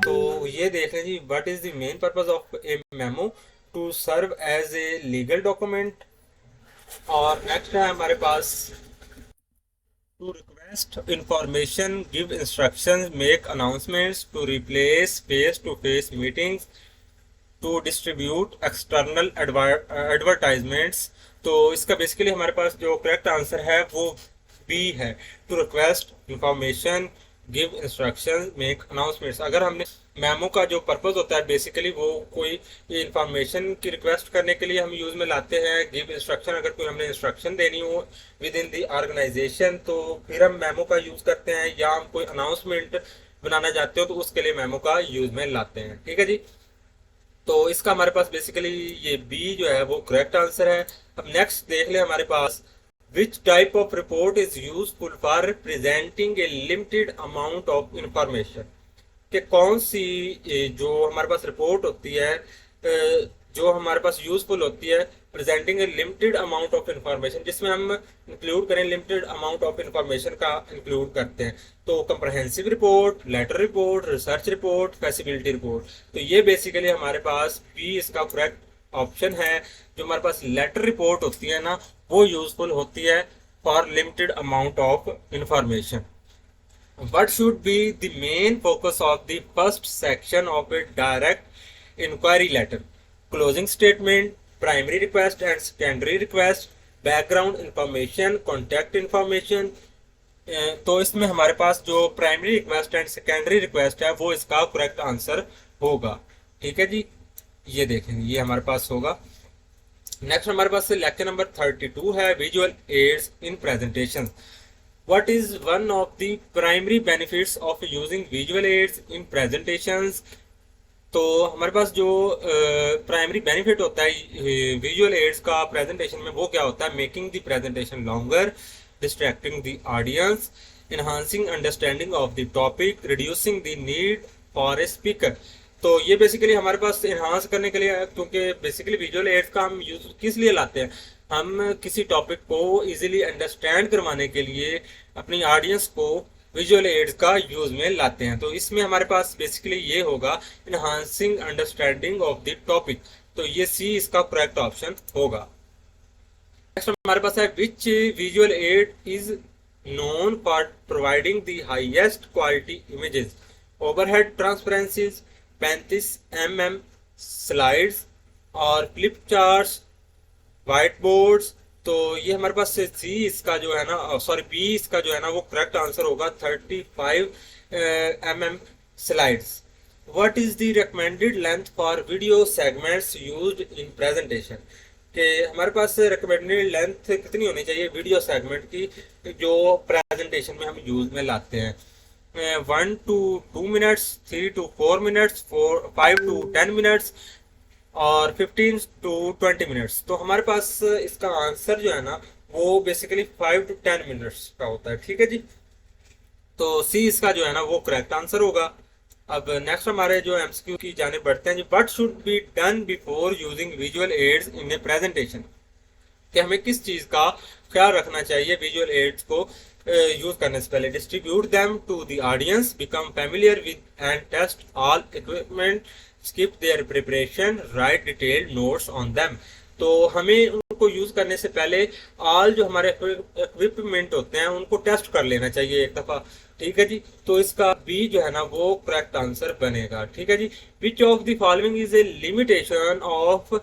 तो ये देख लें जी, what is the main purpose of a memo? To serve as a legal document. और नेक्स्ट है हमारे पास to request information, give instructions, make announcements, to replace face to face meetings, to distribute external advertisements. तो इसका बेसिकली हमारे पास जो करेक्ट आंसर है वो बी है, to request information, give instruction, make announcements. अगर हमने मेमो का जो पर्पस होता है बेसिकली वो कोई इंफॉर्मेशन की रिक्वेस्ट करने के लिए हम यूज में लाते हैं, गिव इंस्ट्रक्शन अगर कोई हमने इंस्ट्रक्शन देनी हो विद इन दी ऑर्गेनाइजेशन तो फिर हम मेमो का यूज करते हैं, या हम कोई अनाउंसमेंट बनाना चाहते हो तो उसके लिए मेमो का यूज में लाते हैं। ठीक है जी। तो इसका हमारे पास बेसिकली ये बी जो है वो करेक्ट आंसर है। अब नेक्स्ट देख ले हमारे पास, which type of report is useful for representing a limited amount of information? कि कौन सी जो हमारे पास रिपोर्ट होती है जो हमारे पास यूजफुल होती है presenting a limited amount of information, जिसमें हम इंक्लूड करें लिमिटेड अमाउंट ऑफ इंफॉर्मेशन का इंक्लूड करते हैं। तो comprehensive report, letter report, research report, feasibility report. तो ये बेसिकली हमारे पास बी इसका करेक्ट ऑप्शन है। जो हमारे पास लेटर रिपोर्ट होती है ना वो यूजफुल होती है for limited amount of information. What should be the main focus of the first section of a direct inquiry letter? Closing statement, primary request and secondary request, background information, contact information, तो इसमें हमारे पास जो primary request and secondary request है वो इसका करेक्ट आंसर होगा। ठीक है जी, ये देखेंगे ये हमारे पास होगा। नेक्स्ट हमारे पास लेक्चर नंबर 32 है visual aids in presentation. What is one of the primary benefits of using visual aids in presentations. तो हमारे पास जो प्राइमरी बेनिफिट होता है विजुअल एड्स का प्रेजेंटेशन में वो क्या होता है, making the presentation longer, distracting the audience, enhancing understanding of the topic, reducing the need for a speaker. तो ये बेसिकली हमारे पास इन्हांस करने के लिए, क्योंकि बेसिकली विजुअल एड्स का हम यूज किस लिए लाते हैं, हम किसी टॉपिक को इजीली अंडरस्टैंड करवाने के लिए अपनी ऑडियंस को विजुअल एड्स का यूज में लाते हैं। तो इसमें हमारे पास बेसिकली ये होगा enhancing understanding of the topic. तो ये सी इसका करेक्ट ऑप्शन होगा। नेक्स्ट हमारे पास है which visual aid is known for providing the highest quality images, overhead transparencies, 35 mm slides और फ्लिप चार्ट्स, व्हाइट बोर्ड्स। तो ये हमारे पास सी इसका जो है ना, सॉरी बी इसका जो है ना वो करेक्ट आंसर होगा 35 mm slides. What is the recommended length for video segments used in presentation. कि हमारे पास रिकमेंडेड लेंथ कितनी होनी चाहिए वीडियो सेगमेंट की जो प्रेजेंटेशन में हम यूज में लाते हैं। 1 to 2 minutes, 3 to 4 minutes, 5 to 10 minutes और 15 to 20 मिनट्स। तो हमारे पास इसका आंसर जो है ना वो बेसिकली 5 to 10 मिनट्स का होता है। ठीक है जी, तो सी इसका जो है ना वो करेक्ट आंसर होगा। अब नेक्स्ट हमारे जो एमसीक्यू की जाने बढ़ते हैं जी। What should be done before using visual aids in a presentation. कि हमें किस चीज का ख्याल रखना चाहिए विजुअल एड्स को यूज करने से पहले। Distribute them to the audience, become familiar with and test all equipment, skip their preparation, write detailed notes on them. तो हमें उनको यूज करने से पहले ऑल जो हमारे इक्विपमेंट होते हैं उनको टेस्ट कर लेना चाहिए एक दफा। ठीक है जी, तो इसका बी जो है ना वो करेक्ट आंसर बनेगा। ठीक है जी, which of the following is a limitation of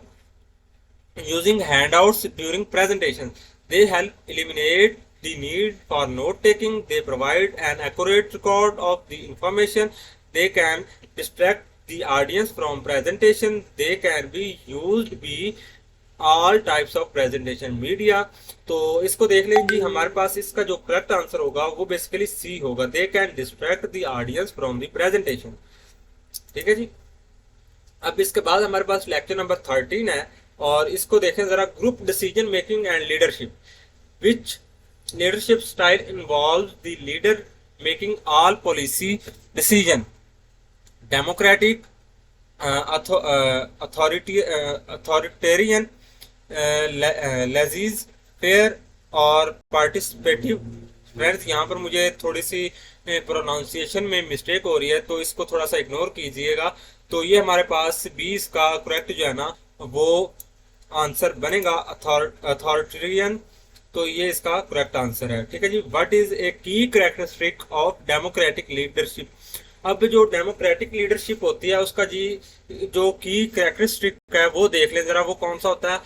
using handouts during presentation. They help eliminate the need for note taking. They provide an accurate record of the information. They can distract the audience from presentation. They can be used by all types of presentation media. तो इसको देख लें जी, हमारे पास इसका जो करेक्ट आंसर होगा वो बेसिकली सी होगा। They can distract the audience from the presentation. ठीक है जी, अब इसके बाद हमारे पास लेक्चर नंबर 13 है और इसको देखें जरा। Group decision making and leadership. Which leadership style involve the leader making all policy decision. Democratic, authoritarian, laissez faire और पार्टिसिपेटिव। फ्रेंड्स यहाँ पर मुझे थोड़ी सी प्रोनाउंसिएशन में मिस्टेक हो रही है तो इसको थोड़ा सा इग्नोर कीजिएगा। तो ये हमारे पास 20 का करेक्ट जो है ना वो आंसर बनेगा अथॉरिटेरियन। तो ये इसका करेक्ट आंसर है। ठीक है जी, व्हाट इज ए की कैरेक्टरिस्टिक ऑफ डेमोक्रेटिक लीडरशिप। अब जो डेमोक्रेटिक लीडरशिप होती है उसका जी जो की कैरेक्टरिस्टिक है वो देख लें जरा, वो कौन सा होता है।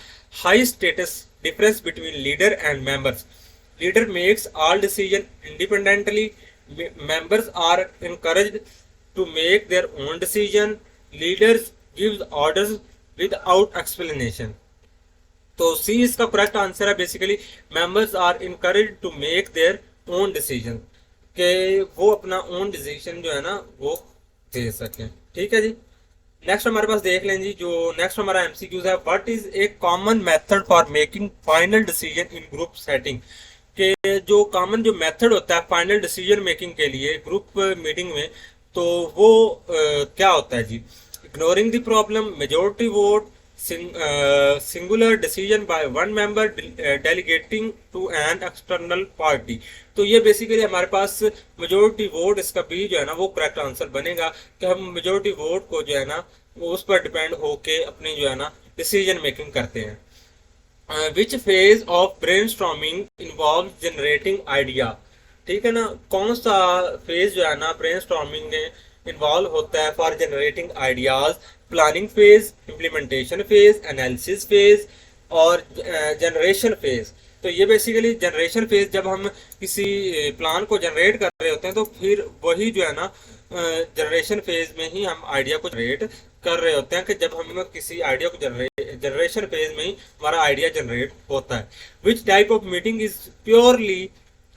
High status difference between leader and members. Leader makes all decision independently, members are encouraged to make their own decision. Leaders gives orders without explanation. तो सी इसका करेक्ट आंसर है। Basically members are encouraged to make their own decision, के वो अपना ओन डिसीजन जो है ना वो दे सकें। ठीक है जी, नेक्स्ट हमारे पास देख लें जी। जो नेक्स्ट हमारा एमसीक्यूज है। What is a common method for making final decision in group setting. के जो कॉमन जो मेथड होता है फाइनल डिसीजन मेकिंग के लिए ग्रुप मीटिंग में, तो वो क्या होता है जी। Ignoring the problem, majority vote, singular decision by one member, delegating to an external party. तो ये बेसिकली हमारे पास मेजोरिटी वोट, इसका बी जो है ना वो करेक्ट आंसर बनेगा कि हम मेजोरिटी वोट को जो है ना उस पर डिपेंड होके अपनी जो है ना डिसीजन मेकिंग करते हैं। Which phase of brainstorming involve generating idea. ठीक है ना, कौन सा फेज जो है ना ब्रेनस्टॉर्मिंग में इन्वॉल्व होता है for generating ideas. Planning phase, implementation phase, analysis phase और जनरेशन फेज। तो ये बेसिकली जनरेशन फेज, जब हम किसी प्लान को जनरेट कर रहे होते हैं तो फिर वही जो है ना जनरेशन फेज में ही हम आइडिया को जनरेट कर रहे होते हैं, कि जब हम किसी आइडिया को जनरेशन फेज में ही हमारा आइडिया जनरेट होता है। विच type of meeting is purely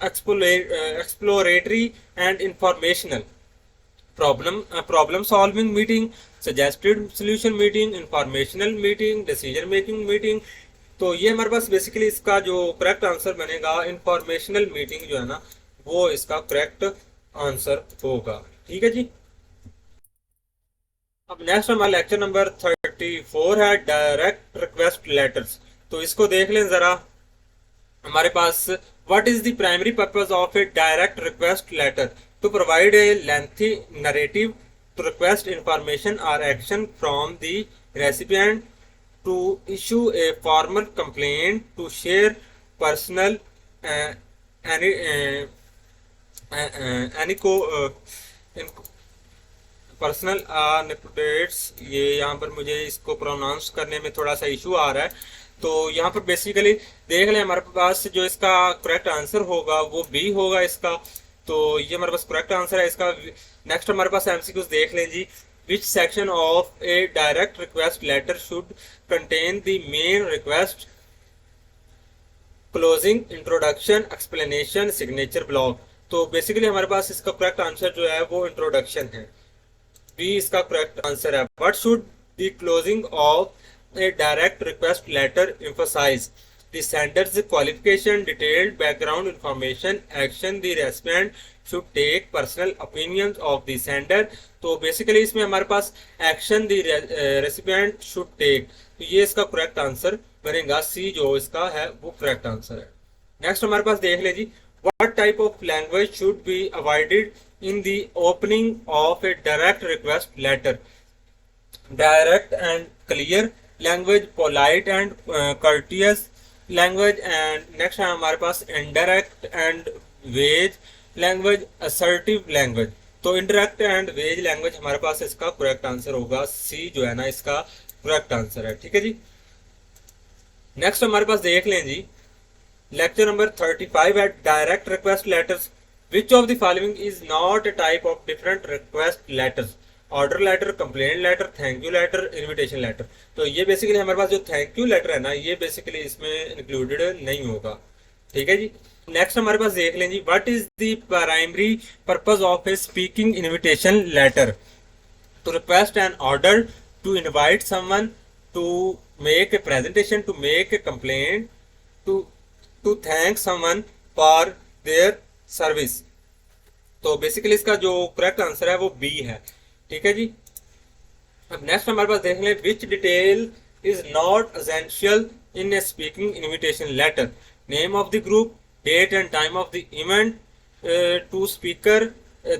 exploratory and informational? Problem solving meeting, suggested solution meeting, informational meeting, decision making meeting. तो ये हमारे पास बेसिकली इसका जो करेक्ट आंसर बनेगा, इंफॉर्मेशनल मीटिंग जो है ना वो इसका करेक्ट आंसर होगा। ठीक है जी। अब नेक्स्ट हमारा लेक्चर नंबर 34 है डायरेक्ट रिक्वेस्ट लेटर्स। तो इसको देख लें जरा। हमारे पास what is the primary purpose of a direct request letter? To provide a lengthy narrative, to request information और action from the recipient, to issue a formal complaint, to share personal any any को पर्सनल anecdotes। ये यहाँ पर मुझे इसको प्रोनाउंस करने में थोड़ा सा इशू आ रहा है। तो यहाँ पर बेसिकली देख लें, हमारे पास जो इसका करेक्ट आंसर होगा वो बी होगा इसका। तो ये हमारे पास करेक्ट आंसर है इसका। नेक्स्ट हमारे पास एमसीक्यूज देख लें जी। Which section of a direct request letter should contain the main request, closing, introduction, explanation, signature block? तो बेसिकली हमारे पास इसका करेक्ट आंसर जो है वो इंट्रोडक्शन है, बी इसका करेक्ट आंसर है। What should the closing of a direct request letter emphasize? The sender's qualification, detailed background information, action the recipient should take, personal opinions of the sender। तो बेसिकली इसमें हमारे पास action the recipient should take, तो ये इसका करेक्ट आंसर बनेगा, सी जो इसका है वो करेक्ट आंसर है। नेक्स्ट हमारे पास देख ले जी। What type of language should be avoided in the opening of a direct request letter? Direct and clear language, polite and courteous language, and next है हमारे पास indirect and vague language, assertive language. तो इंडायरेक्ट एंड वेज लैंग्वेज हमारे पास इसका करेक्ट आंसर होगा, सी जो है ना इसका करेक्ट आंसर है। ठीक है जी। नेक्स्ट हमारे पास देख लें जी, लेक्चर नंबर 35 है direct request letters. Which of the following is not a type of different request letters? Order letter, complaint letter, thank you letter, invitation letter. तो ये बेसिकली हमारे पास जो थैंक यू लेटर है ना ये बेसिकली इसमें इंक्लूडेड नहीं होगा। ठीक है जी। नेक्स्ट हमारे पास देख लें जी। What is the primary purpose of a speaking invitation letter? To request an order, to invite someone, to make a presentation, to make a complaint, to thank someone for their service. तो बेसिकली इसका जो करेक्ट आंसर है वो बी है। ठीक है जी। अब नेक्स्ट हमारे पास देख लें। Which detail is not essential in a speaking invitation letter? Name of the group, date and time of the event, to speaker,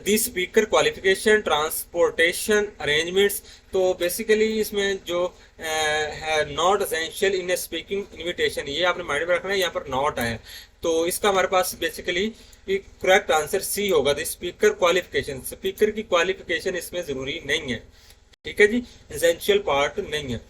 the speaker qualification, transportation arrangements। तो बेसिकली इसमें जो है not essential in a speaking invitation, ये आपने माइंड में रखना है, यहाँ पर नॉट है तो इसका हमारे पास बेसिकली करेक्ट आंसर सी होगा। द स्पीकर क्वालिफिकेशन, स्पीकर की क्वालिफिकेशन इसमें जरूरी नहीं है। ठीक है जी, एसेंशियल पार्ट नहीं है।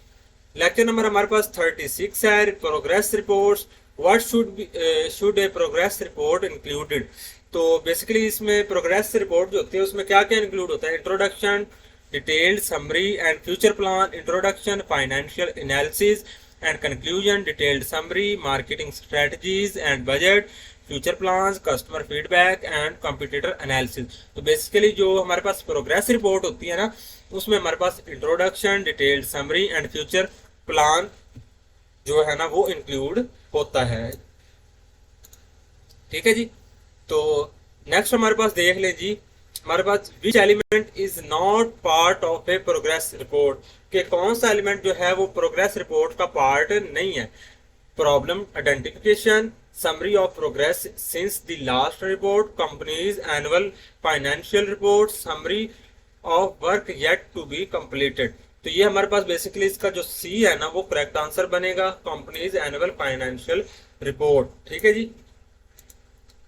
लेक्चर नंबर हमारे पास 36 है progress reports. What should A progress report included? तो बेसिकली इसमें प्रोग्रेस रिपोर्ट जो होती है उसमें क्या क्या इंक्लूड होता है? Introduction, detailed summary and future plan, introduction, financial analysis and conclusion, detailed summary, marketing strategies and budget, future plans, customer feedback and competitor analysis. तो बेसिकली जो हमारे पास प्रोग्रेस रिपोर्ट होती है ना उसमें हमारे पास introduction, detailed summary and future plan जो है ना वो इंक्लूड होता है। ठीक है जी। तो नेक्स्ट हमारे पास देख ले जी। हमारे पास which element is not part of a progress report? कि कौन सा एलिमेंट जो है वो प्रोग्रेस रिपोर्ट का पार्ट नहीं है? Problem identification, summary of progress since the last report, company's annual financial report, summary of work yet to be completed. तो ये हमारे पास बेसिकली इसका जो सी है ना वो करेक्ट आंसर बनेगा, कंपनीज एनुअल फाइनेंशियल रिपोर्ट। ठीक है जी।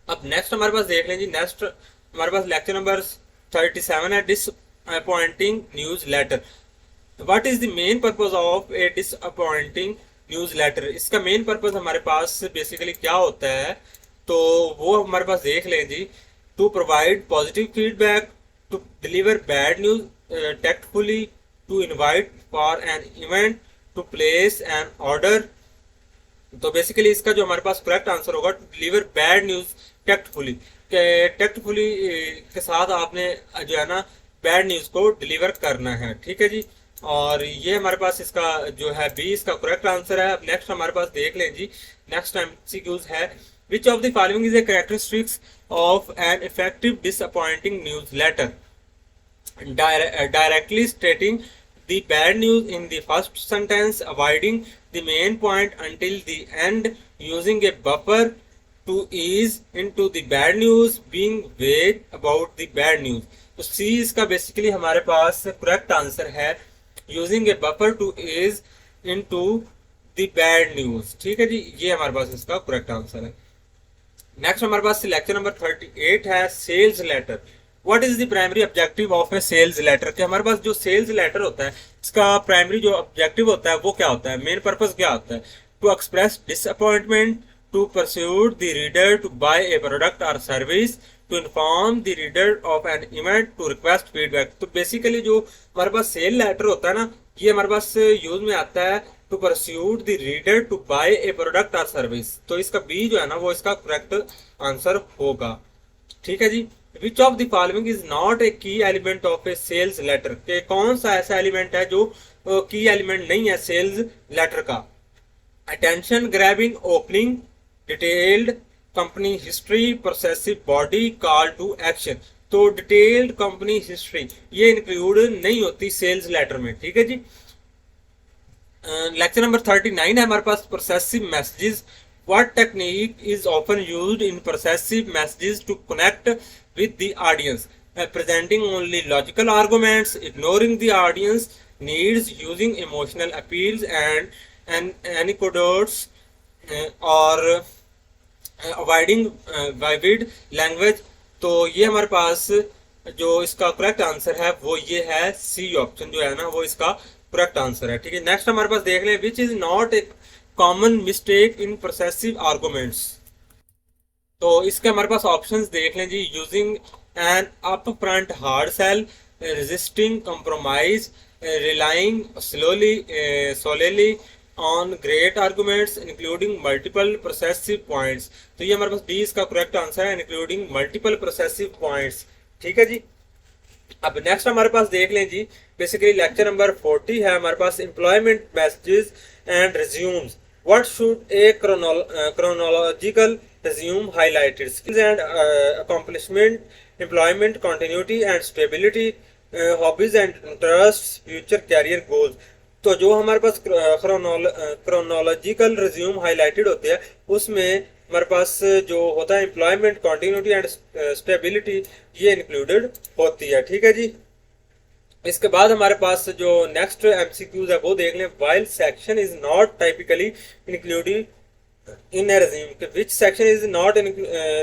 अब नेक्स्ट हमारे पास देख लें जी। नेक्स्ट हमारे पास लेक्चर नंबर 37 है disappointing news letter. What is the main purpose of a disappointing news letter. इसका मेन पर्पज़ हमारे पास बेसिकली क्या होता है, तो वो हमारे पास देख लें जी। To provide positive feedback, to deliver bad news tactfully, to invite for an event, to place an order। तो बेसिकली इसका जो हमारे पास करेक्ट आंसर होगा, to deliver bad news tactfully. Tactfully के साथ आपने जो है ना बैड न्यूज को डिलीवर करना है, ठीक है जी। और ये हमारे पास इसका जो है बी इसका करेक्ट आंसर है। अब नेक्स्ट हमारे पास देख लें जी। नेक्स्ट एमसीक्यूज है, which of the following is a characteristics of an effective disappointing news letter? Directly stating the bad news in the first sentence, avoiding the main point until the end, using a buffer to ease into the bad news, being vague about the bad news। तो सी इसका बेसिकली हमारे पास करेक्ट आंसर है, using a buffer to ease into the bad news। ठीक है जी, ये हमारे पास इसका करेक्ट आंसर है। नेक्स्ट हमारे पास सिलेक्शन नंबर 38 है, sales letter. What is the primary objective of a sales letter? कि हमारे पास जो सेल्स लेटर होता है इसका प्राइमरी जो ऑब्जेक्टिव होता है वो क्या होता है, मेन पर्पस क्या होता है? To express disappointment, to persuade the reader to buy a product और service, to inform the reader of an event, to request feedback. तो बेसिकली जो हमारे पास सेल लेटर होता है ना, ये हमारे पास यूज में आता है to persuade the reader to buy a product और सर्विस। तो इसका बी जो है ना वो इसका करेक्ट आंसर होगा, ठीक है जी। Which of the following is not a key element of a sales letter? के कौन सा ऐसा एलिमेंट है जो की एलिमेंट नहीं है सेल्स लेटर का? Attention grabbing opening, detailed company history, persuasive body, call to action. तो डिटेल्ड कंपनी हिस्ट्री ये इंक्लूड नहीं होती सेल्स लेटर में, ठीक है जी। लेक्चर नंबर 39 है हमारे पास, persuasive messages. What technique is often used in processive messages to connect with the audience? Presenting only logical arguments, ignoring the audience needs, using emotional appeals and anecdotes, or avoiding vivid language। तो ये हमारे पास जो इसका करेक्ट आंसर है वो ये है, सी ऑप्शन जो है ना वो इसका करेक्ट आंसर है, ठीक है। नेक्स्ट हमारे पास देख लें, which is not a common mistake in persuasive arguments. तो इसके हमारे पास ऑप्शंस देख लें जी। Using an up front hard sell, resisting compromise, relying solely on great arguments, including multiple persuasive points. तो ये हमारे पास डी इसका करेक्ट आंसर है, इंक्लूडिंग मल्टीपल प्रोसेसिव पॉइंट्स, ठीक है जी। अब नेक्स्ट हमारे पास देख लें जी। बेसिकली लेक्चर नंबर 40 है हमारे पास, employment messages and resumes. What should a chronological resume highlighted? Skills and accomplishment, employment continuity and stability, hobbies and interests, future career goals। तो जो हमारे पास क्रोनोलॉजिकल रिज्यूम हाईलाइटेड होते हैं उसमें हमारे पास जो होता है एम्प्लॉयमेंट कंटिन्यूटी एंड स्टेबिलिटी ये इंक्लूडेड होती है, ठीक है जी। इसके बाद हमारे पास जो नेक्स्ट एमसीक्यूज है वो देख लें। While section is not typically included in A resume, which section is not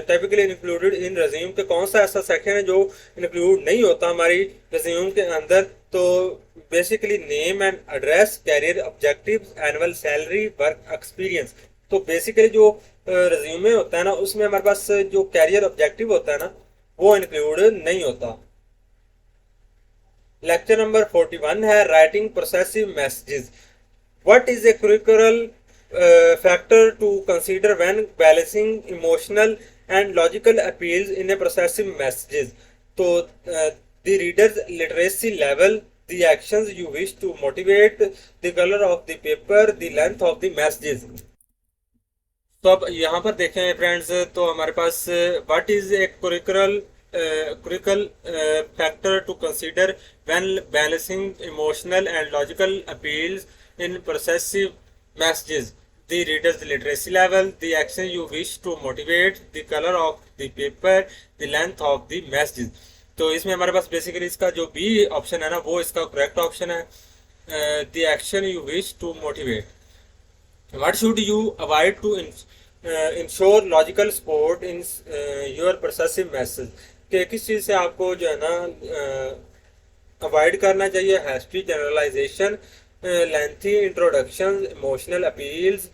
typically included in resume? के कौन सा ऐसा सेक्शन है जो इंक्लूड नहीं होता हमारी रिज्यूम के अंदर? तो basically name and address, career objectives, annual salary, work experience. तो बेसिकली जो रिज्यूमे होता है ना उसमें हमारे पास जो कैरियर ऑब्जेक्टिव होता है ना वो इंक्लूड नहीं होता। लेक्चर नंबर 41 है, writing persuasive messages. What is a critical factor to consider when balancing emotional and logical appeals in a persuasive messages? तो the readers literacy level, the actions you wish to motivate, the colour of the paper, the length of the messages. तो अब यहाँ पर देखें फ्रेंड्स, तो हमारे पास what is a critical factor to consider when balancing emotional and logical appeals in processive messages? The reader's literacy level, the action you wish to motivate, the color of the paper, the length of the messages। तो इसमें हमारे पास बेसिकली इसका जो बी ऑप्शन है ना वो इसका करेक्ट ऑप्शन है, the action you wish to motivate। What should you avoid to ensure logical support in your processive message? कि किस चीज़ से आपको जो है ना अवॉइड करना चाहिए? Hasty generalisation, lengthy introduction, emotional appeals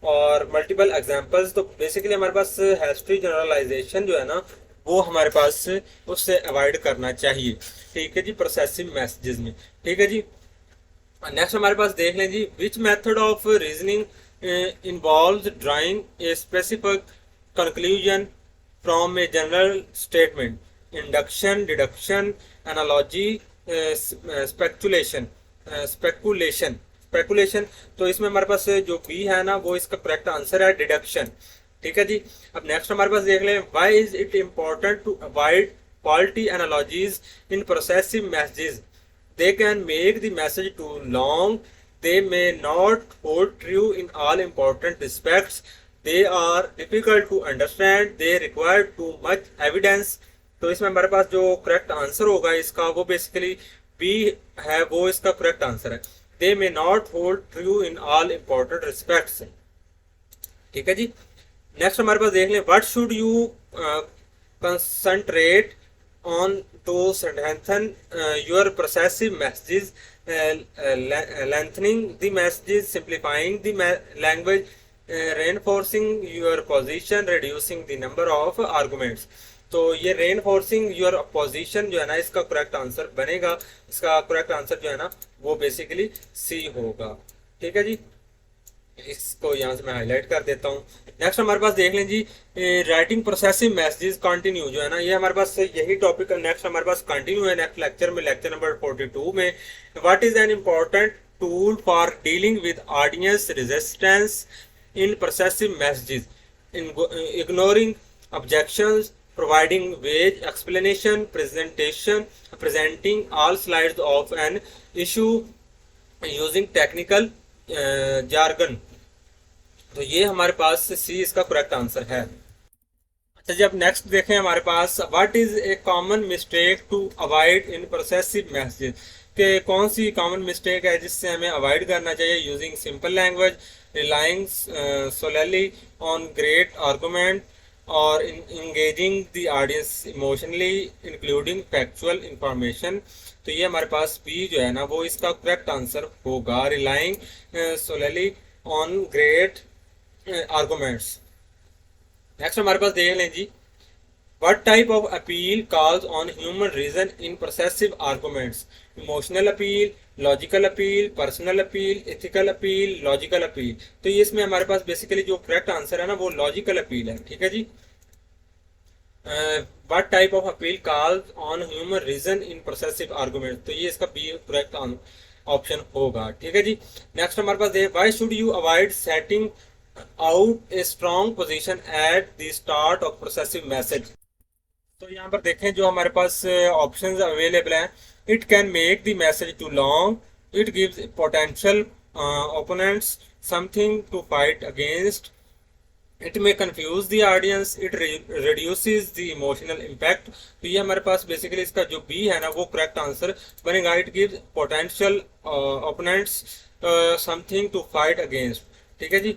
और मल्टीपल एग्जांपल्स। तो बेसिकली हमारे पास हिस्ट्री जनरलाइजेशन जो है ना वो हमारे पास उससे अवॉइड करना चाहिए। ठीक है जी, प्रोसेसिव मैसेजेस में। ठीक है जी, नेक्स्ट हमारे पास देख लें जी, which method of reasoning involves drawing a specific conclusion from a general statement, induction, deduction, analogy, speculation speculation speculation. तो इसमें हमारे पास जो बी है ना वो इसका करेक्ट आंसर है डिडक्शन। ठीक है जी, अब नेक्स्ट हमारे पास देख लें, why is it important to avoid faulty analogies in processive messages? They can make the message too long. They may not hold true in all important respects. They are difficult to understand. They require too much evidence. तो इसमें हमारे पास जो करेक्ट आंसर होगा इसका वो बेसिकली बी है, वो इसका करेक्ट आंसर है। They may not hold true in all important respects. ठीक है जी, नेक्स्ट हमारे पास देख लें, what should you concentrate on to strengthen your processive messages, lengthening the messages, simplifying the language, reinforcing your position, reducing the number of arguments। तो ये reinforcing your position जो है ना इसका करेक्ट आंसर बनेगा, इसका करेक्ट आंसर जो है ना वो बेसिकली सी होगा। ठीक है जी, इसको यहाँ से मैं हाईलाइट कर देता हूँ। नेक्स्ट हमारे पास देख लें जी, राइटिंग प्रोसेसिव मैसेजेस कंटिन्यू जो है ना, ये हमारे पास यही टॉपिक नेक्स्ट हमारे पास कंटिन्यू है नेक्स्ट लेक्चर में, लेक्चर नंबर 42 में। What is an important tool for dealing with audience resistance in persuasive messages, ignoring objections, providing vague explanation, presenting all slides of an issue using technical jargon। तो ये हमारे पास सी इसका करेक्ट आंसर है। अच्छा जी, अब नेक्स्ट देखें हमारे पास, what is a common mistake to avoid in persuasive messages, कि कौन सी कॉमन मिस्टेक है जिससे हमें अवॉइड करना चाहिए। Using simple language, relying solely on great argument और engaging the audience emotionally including factual information. तो ये हमारे पास बी जो है ना वो इसका करेक्ट आंसर होगा, relying solely on great arguments. Next हमारे पास देख लें जी, What type of appeal calls on human reason in processive arguments? Emotional appeal, logical appeal, personal appeal, ethical appeal, logical appeal। तो ये इसमें हमारे पास बेसिकली जो करेक्ट आंसर है ना वो लॉजिकल अपील है। ठीक है जी, What type of appeal calls on human reason in processive arguments? तो ये इसका बी करेक्ट ऑप्शन होगा। ठीक है जी, नेक्स्ट हमारे पास है, Why should you avoid setting out a strong position at the start of processive message? तो यहाँ पर देखें जो हमारे पास ऑप्शंस अवेलेबल हैं, it can make the message too long, it gives potential opponents something to fight against, it may confuse the audience, it reduces the emotional impact. तो ये हमारे पास बेसिकली इसका जो बी है ना वो करेक्ट आंसर बनेगा, it gives potential opponents something to fight against. ठीक है जी,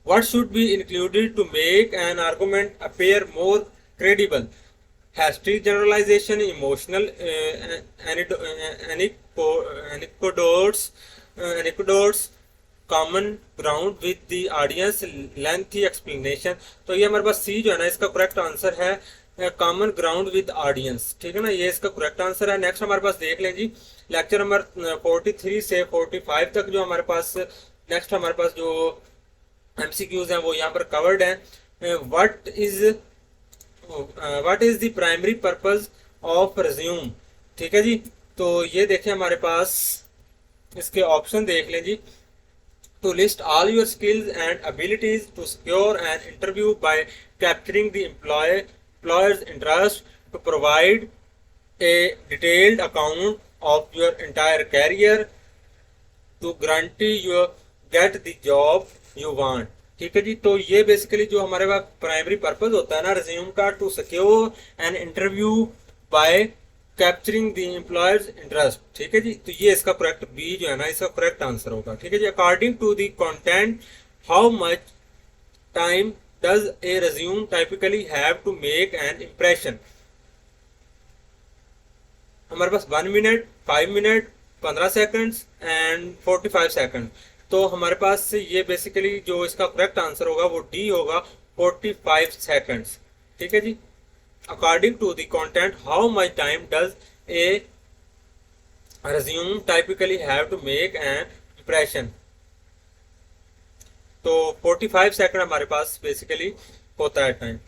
What should be included to make an argument appear more credible? History generalization, emotional anecdotes, common ground with the audience, lengthy explanation। तो ये हमारे पास सी जो है ना इसका करेक्ट आंसर है, कॉमन ग्राउंड विद ऑडियंस। ठीक है ना, ये इसका करेक्ट आंसर है। नेक्स्ट हमारे पास देख लें जी, लेक्चर नंबर 43 से 45 तक जो हमारे पास नेक्स्ट हमारे पास जो एमसीक्यूज हैं वो यहाँ पर कवर्ड हैं। What is the primary purpose of resume. ठीक है जी, तो ये देखें हमारे पास इसके ऑप्शन देख लें जी, to list all your skills and abilities to secure an interview by capturing the employers interest, to provide a detailed account of your entire career, to guarantee your get the job you want. ठीक है जी, तो ये बेसिकली जो हमारे पास प्राइमरी पर्पस होता है ना रिज्यूम का, to secure an interview by capturing the employers interest. ठीक है जी, तो ये इसका करेक्ट बी जो है ना इसका करेक्ट आंसर होगा। ठीक है जी, according to the content how much time does a resume typically have to make an impression. हमारे पास 1 minute, 5 minute, 15 seconds and 45 second. तो हमारे पास ये बेसिकली जो इसका करेक्ट आंसर होगा वो डी होगा, 45 सेकंड्स। ठीक है जी। According to the content, how much time does a resume typically have to make an impression? तो 45 सेकंड हमारे पास बेसिकली होता है time.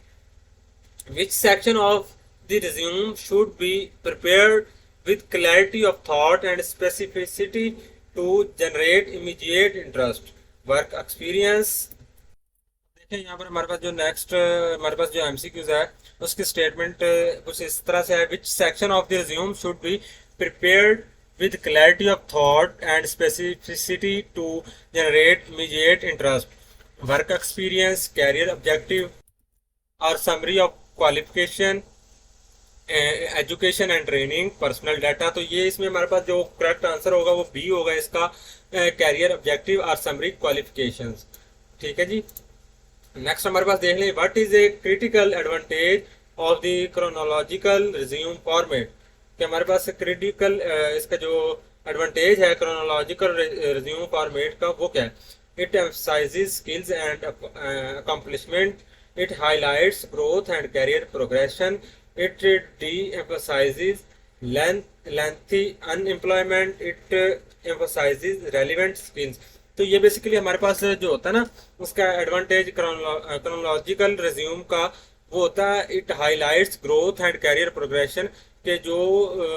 Which section of the resume should be prepared with clarity of thought and specificity to generate immediate interest? Work experience. देखिए यहाँ पर हमारे पास जो नेक्स्ट हमारे पास जो एमसीक्यूज है उसकी स्टेटमेंट कुछ इस तरह से है। विच section of the resume should be prepared with clarity of thought and specificity to generate immediate interest? Work experience, career objective, or summary of qualification, education and training, personal data। तो ये इसमें हमारे पास जो करेक्ट आंसर होगा वो बी होगा इसका, कैरियर ऑब्जेक्टिव और समरी क्वालिफिकेशंस। ठीक है जी। नेक्स्ट हमारे पास देख लें, what is a critical advantage of the chronological resume format? कि हमारे पास क्रिटिकल इसका जो एडवांटेज है क्रोनोलॉजिकल रिज्यूम फॉर्मेट का वो क्या है? It emphasizes skills and accomplishment, it highlights growth and career progression, it D emphasises lengthy unemployment, it emphasises relevant skills. तो ये बेसिकली हमारे पास जो होता है ना उसका एडवांटेज क्रोनोलॉजिकल रिज्यूम का वो होता है, it highlights growth and career progression, के जो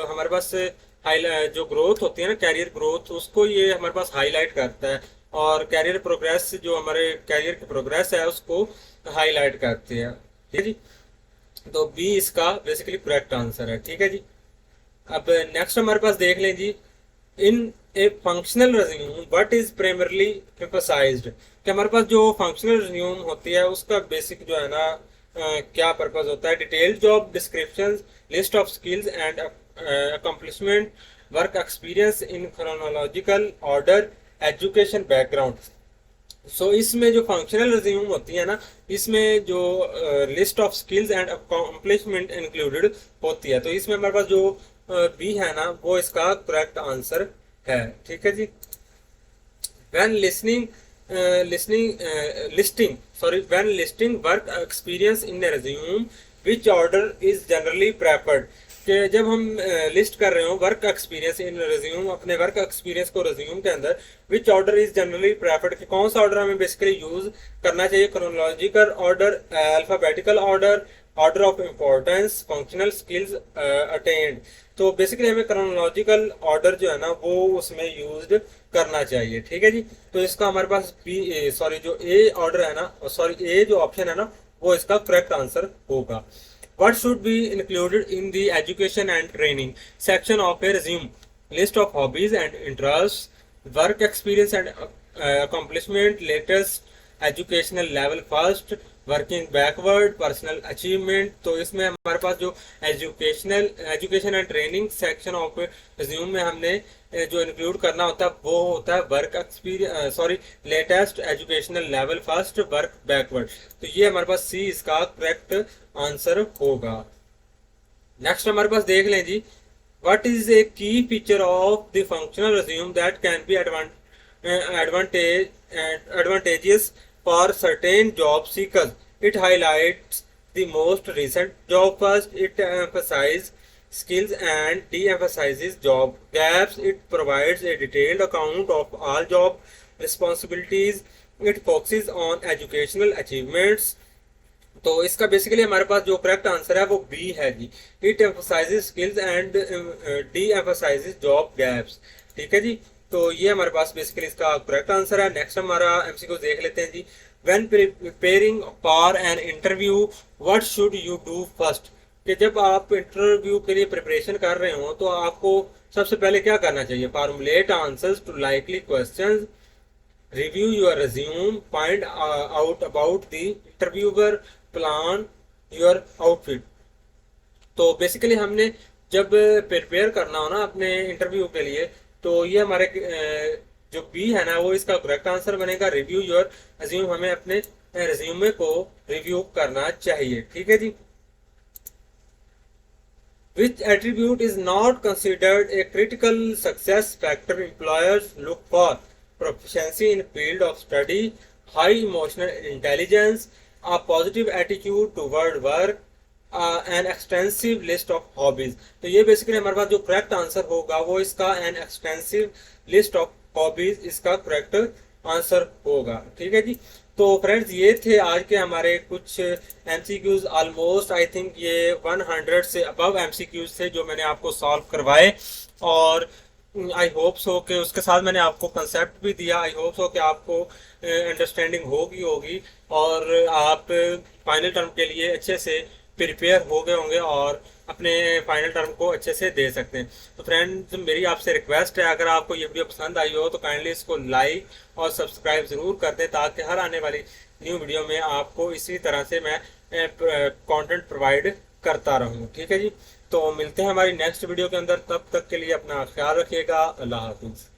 हमारे पास जो ग्रोथ होती है ना कैरियर ग्रोथ, उसको ये हमारे पास हाईलाइट करता है, और कैरियर प्रोग्रेस जो हमारे कैरियर की प्रोग्रेस है उसको हाईलाइट करती है। ठीक है जी। तो बी इसका बेसिकली करेक्ट आंसर है। ठीक है जी। अब नेक्स्ट हमारे पास देख लें जी, in a functional resume what is primarily emphasized? कि हमारे पास जो फंक्शनल रिज्यूम होती है उसका बेसिक जो है ना क्या पर्पस होता है? Detailed job description, list of skills and accomplishment, work experience in chronological order, education background. So इसमें जो फंक्शनल रिज्यूम होती है ना इसमें जो list of skills and accomplishment included होती है। तो इसमें हमारे पास जो बी है ना वो इसका करेक्ट आंसर है। ठीक है जी। When when listing work experience in a resume, which order is generally preferred? कि जब हम लिस्ट कर रहे हो वर्क एक्सपीरियंस इन रिज्यूम, अपने वर्क एक्सपीरियंस को रिज्यूम के अंदर, which order is generally preferred, कि कौन सा ऑर्डर हमें बेसिकली यूज करना चाहिए? Chronological order, alphabetical order, order of importance, functional skills attend. तो बेसिकली हमें क्रोनोलॉजिकल ऑर्डर जो है ना वो उसमें यूज करना चाहिए। ठीक है जी। तो इसका हमारे पास जो ए ऑर्डर है ना, ए जो ऑप्शन है ना वो इसका करेक्ट आंसर होगा। What should be included in the education and training section of a resume? List of hobbies and interests, work experience and accomplishment, latest educational level first, working backward, personal achievement. तो इसमें हमारे पास जो education and training section of resume में हमने जो इंक्लूड करना होता है वो होता है work experience, latest educational level first, work backward. तो ये हमारे पास सी इसका करेक्ट आंसर होगा। नेक्स्ट हमारे पास देख लें जी, व्हाट इज ए की feature of the functional resume that can be advantageous for certain job seekers? It highlights the most recent job first, it emphasizes skills and de-emphasizes job gaps, it provides a detailed account of all job responsibilities, it focuses on educational achievements। तो इसका बेसिकली हमारे पास जो करेक्ट आंसर है वो बी है जी, it emphasizes skills and de emphasizes job gaps. ठीक है जी। तो ये हमारे पास बेसिकली इसका करेक्ट आंसर है। नेक्स्ट हमारा एमसीक्यू देख लेते हैं जी, when preparing for an interview what should you do first? कि जब आप इंटरव्यू के लिए प्रिपरेशन कर रहे हो तो आपको सबसे पहले क्या करना चाहिए? Formulate answers to likely questions, review your resume, find out about the interviewer, plan your outfit. तो बेसिकली हमने जब प्रिपेयर करना हो ना अपने इंटरव्यू के लिए तो ये हमारे जो बी है ना वो इसका करेक्ट आंसर बनेगा। रिव्यू योर रिज्यूम, हमें अपने रिज्यूमे को रिव्यू करना चाहिए। ठीक है जी। Which attribute is not considered a critical success factor? Employers look for proficiency in field of study, high emotional intelligence, a positive attitude toward work, an extensive list of hobbies. तो ये बेसिकली हमारे पास जो करेक्ट आंसर होगा वो इसका an extensive list of hobbies इसका करेक्ट आंसर होगा। ठीक है जी। तो फ्रेंड्स ये थे आज के हमारे कुछ एमसीक्यूज। ऑलमोस्ट आई थिंक ये 100 से अबव एमसीक्यूज थे जो मैंने आपको सॉल्व करवाए, और आई होप सो कि उसके साथ मैंने आपको कंसेप्ट भी दिया। आई होप सो कि आपको अंडरस्टैंडिंग होगी और आप फाइनल टर्म के लिए अच्छे से प्रिपेयर हो गए होंगे और अपने फाइनल टर्म को अच्छे से दे सकते हैं। तो फ्रेंड्स मेरी आपसे रिक्वेस्ट है, अगर आपको ये वीडियो पसंद आई हो तो काइंडली इसको लाइक और सब्सक्राइब ज़रूर कर दें, ताकि हर आने वाली न्यू वीडियो में आपको इसी तरह से मैं कंटेंट प्रोवाइड करता रहूँ। ठीक है जी। तो मिलते हैं हमारी नेक्स्ट वीडियो के अंदर, तब तक के लिए अपना ख्याल रखिएगा। अल्लाह हाफिज़।